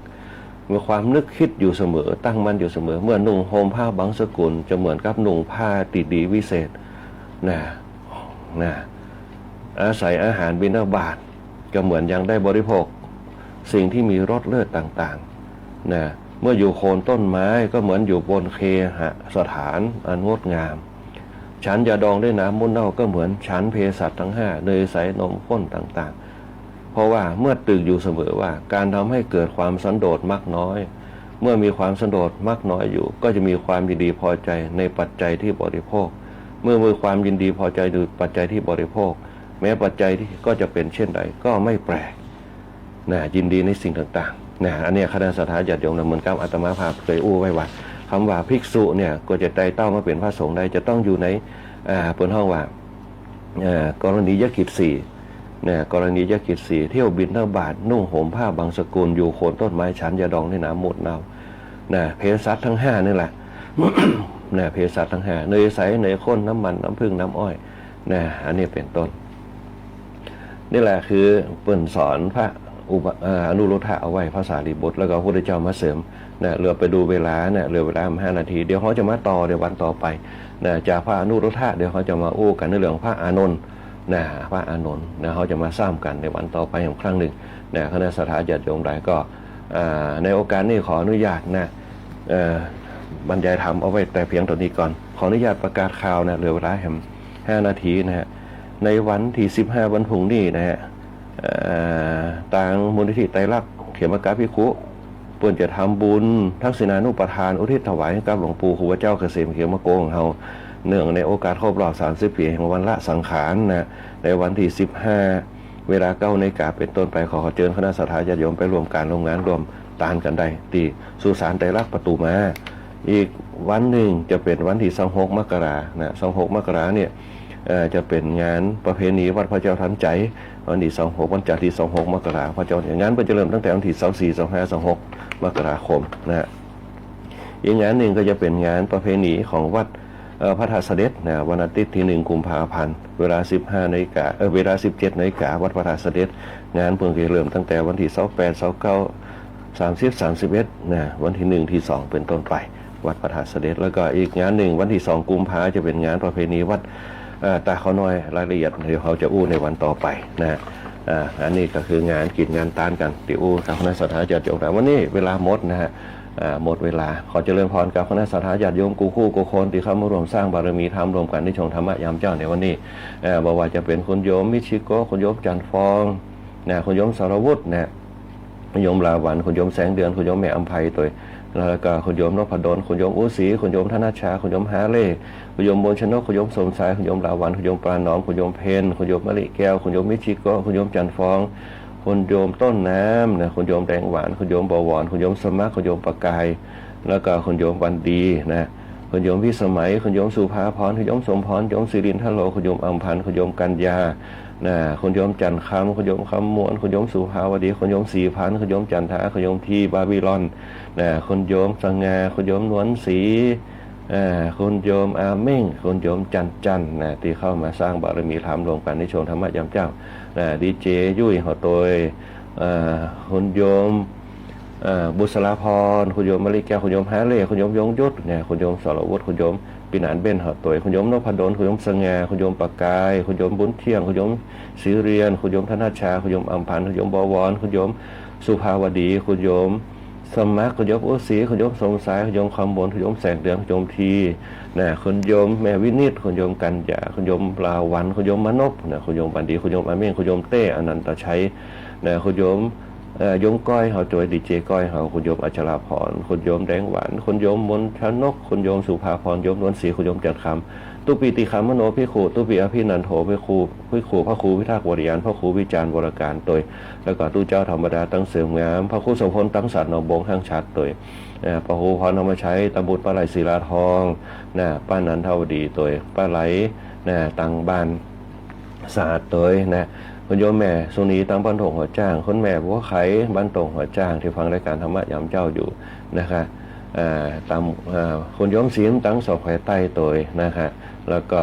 มีความนึกคิดอยู่เสมอตั้งมั่นอยู่เสมอเมื่อนุ่งห่มผ้าบางสกุลจะเหมือนกับนุ่งผ้าติดีวิเศษนะอาศัยอาหารบิณฑบาตก็เหมือนยังได้บริโภคสิ่งที่มีรสเลิศต่างๆนะเมื่ออยู่โคนต้นไม้ก็เหมือนอยู่บนเคหสถานอันงดงามฉันยาดองด้วยน้ำมุนเน่าก็เหมือนฉันเภสัชทั้ง5เนยใสนมข้นต่างๆเพราะว่าเมื่อตึกอยู่เสมอว่าการทำให้เกิดความสันโดษมักน้อยเมื่อมีความสันโดษมักน้อยอยู่ก็จะมีความยินดีพอใจในปัจจัยที่บริโภคเมื่อมีความยินดีพอใจในปัจจัยที่บริโภคแม้ปัจจัยที่ก็จะเป็นเช่นใดก็ไม่แปลกนะยินดีในสิ่งต่างๆนะอันนี้คณะสัตยาติโยมเหมือนกับอาตมาภาพเคยอู้ไว้ว่าคำว่าภิกษุเนี่ยก็จะไต่เต้ามาเป็นพระสงฆ์ได้จะต้องอยู่ในเปิดห้องว่ากรณียกิจ4เนี่ยกรณียกิจ4เที่ยวบิณฑบาตนุ่งห่มผ้าบางสกุลอยู่โคนต้นไม้ฉันยาดองในน้ำหมดเน่าเภสัชทั้ง5นี่แหละ เภสัชทั้ง5เนยใสเนยข้นน้ำมันน้ำผึ้งน้ำอ้อยอันนี้เป็นต้นนี่แหละคือเปิ่นสอนพระอนุรุทธะเอาไว้ภาษาลีบุตรแล้วก็พระพุทธเจ้ามาเสริมเหลือไปดูเวลาเหลือเวลา5 นาทีเดี๋ยวเขาจะมาต่อเดี๋ยววันต่อไปจากพระอนุรุทธะเดี๋ยวเขาจะมาอู้กันในเรื่องพระอานนท์พระอานนท์เขาจะมาซ้ำกันในวันต่อไปอีกครั้งหนึ่งคณะสัตยาติโยมใดก็ในโอกาสนี้ขออนุญาตบรรยายธรรมเอาไว้แต่เพียงเท่านี้ก่อนขออนุญาตประกาศข่าวเหลือเวลา5 นาทีในวันที่15วันพรุ่งนี้ทางมูลนิธิไตรลักษณ์เขมกะภิกขุเปิ่นจะทำบุญทักษิณานุปทานอุทิศถวายให้กับหลวงปู่ครูพระเจ้าเกษมเขมโกของเราเนื่องในโอกาสครบรอบ30 ปีแห่งวันละสังขารในวันที่15เวลา9 นาฬิกาเป็นต้นไปขอเชิญคณะสัตยาติโยมไปร่วมการร่วมงานร่วมตานกันได้ที่สุสานไตรลักษณ์ประตูมาอีกวันหนึ่งจะเป็นวันที่26 มกราคม26 มกราคมเนี่ยจะเป็นงานประเพณีวัดพระเจ้าทันใจวันที่26วันจันทร์ที่26 มกราคมพระเจ้างานจะเริ่มตั้งแต่วันที่24 25 26 มกราคมอีกงานหนึ่งก็จะเป็นงานประเพณีของวัดพระธาตุเสด็จวันอาทิตย์ที่1 กุมภาพันธ์เวลา15 นาฬิกาเวลา17 นาฬิกาวัดพระธาตุเสด็จงานเพิ่งจะเริ่มตั้งแต่วันที่28 29 30 31วันที่1 ที่ 2เป็นต้นไปวัดพระธาตุเสด็จแล้วก็อีกงานหนึ่งวันที่2 กุมภาพันธ์จะเป็นงานประเพณีวัดตาเขาน้อยรายละเอียดเดี๋ยวเขาจะอู้ในวันต่อไปอันนี้ก็คืองานกิจงานตานกันที่อู้กับคณะสัตยาติโยมวันนี้เวลาหมดหมดเวลาขอเจริญพรกับคณะสัตยาติโยมกูคู่กูคนที่เข้ามารวมสร้างบารมีธรรมรวมกันที่ชงธรรมะยามเจ้าในวันนี้บอกว่าจะเป็นคุณโยมมิชิโกคุณโยมจันฟองคุณโยมสารวุฒิคุณโยมลาวันคุณโยมแสงเดือนคุณโยมแม่อัมภัยตัวแล้วก็คุณโยมนพดลคุณโยมอุศรีคุณโยมธนชาคุณโยมฮาเล่คุณโยมบนชนกคุณโยมสมชายคุณโยมลาวันคุณโยมปราณอมคุณโยมเพนคุณโยมมะลิแก้วคุณโยมมิชิโกคุณโยมจันฟองคุณโยมต้นน้ำคุณโยมแดงหวานคุณโยมบวรคุณโยมสมัครคุณโยมประกายแล้วก็คุณโยมวันดีคุณโยมพิสมัยคุณโยมสุภาพรคุณโยมสมพรคุณโยมสิรินทโลคุณโยมอัมพันธ์คุณโยมกัญญาคุณโยมจันทร์คำคุณโยมคำมวนคุณโยมสุภาวดีคุณโยมศรีพันธ์คุณโยมจันทาคุณโยมทีบาบิลอนคุณโยมสง่าคุณโยมนวลศรี คุณโยมอาเม่งคุณโยมจันนะที่เข้ามาสร้างบารมีธรรมรวมกันในชนธรรมะยามเจ้าดีเจยุ่ยเขาตัวคุณโยมบุษราพรคุณโยมมะลิแก้วคุณโยมฮาเล่คุณโยมยงยุทธเนี่ยคุณโยมสรวุฒิคุณโยมปินานเบนเขาตัวคุณโยมนพดลคุณโยมสง่าคุณโยมประกายคุณโยมบุญเที่ยงคุณโยมศรีเรียนคุณโยมธนชาคุณโยมอัมพันธ์คุณโยมบวรคุณโยมสุภาวดีคุณโยมสมัครคุณโยมอุศรีคุณโยมสมสายคุณโยมคำบนคุณโยมแสงเดือนคุณโยมทีนะคุณโยมแม่วินิจคุณโยมกัญญาคุณโยมลาวันคุณโยมมนพนะคุณโยมบันดีคุณโยมอาเม่งคุณโยมเต้อนันตชัยนะคุณโยมโยมก้อยเขาจอยดีเจก้อยเขาคุณโยมอัชราพรคุณโยมแดงหวานคุณโยมมนชนกคุณโยมสุภาพรโยมนวลศรีคุณโยมจันทร์คำตุปีติคามโนพิขูตุปีอภินันโถพิขูพระครูพิทักษ์วริยานพระครูวิจารณ์วรการตัวแล้วก็ตู้เจ้าธรรมดาตั้งเสริมงามพระครูสมพลตั้งศาสตร์หนองบงห้างชัดตัวพระครูพรธรรมชัยตำบุตรปลาไหลศิลาทองป้านันทวดีตัวปลาไหลตังบ้านศาสตร์ตัวคุณโยมแม่สุนีตั้งบ้านถงหัวจ้างคุณแม่บัวไข่บ้านตงหัวจ้างที่ฟังรายการธรรมะยามเจ้าอยู่นะคะตามคุณโยมศีลตั้งสอบไข่ใต้ตัวนะคะแล้วก็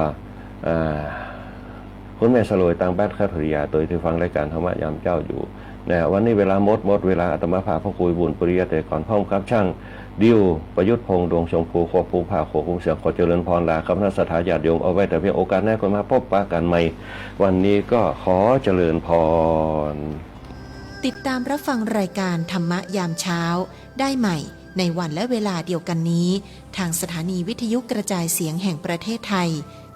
คุณแม่สลวยตั้งบ้านข้าธริยาตัวที่ฟังรายการธรรมะยามเจ้าอยู่วันนี้เวลาหมดเวลาอาตมาภาพระคุยบุญปริยแต่ก่อนพ่อมครับช่างดิวประยุทธ์พงษ์ดวงชมพูควบภูผ่าโขคุ้มเสียงขอเจริญพรลาครับนักศรัทธาญาติโยมเอาไว้แต่เพียงโอกาสหน้าคนมาพบปะกันใหม่วันนี้ก็ขอเจริญพรติดตามรับฟังรายการธรรมะยามเช้าได้ใหม่ในวันและเวลาเดียวกันนี้ทางสถานีวิทยุกระจายเสียงแห่งประเทศไทย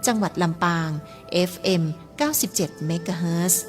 จังหวัดลำปาง FM 97 เมกะเฮิรตซ์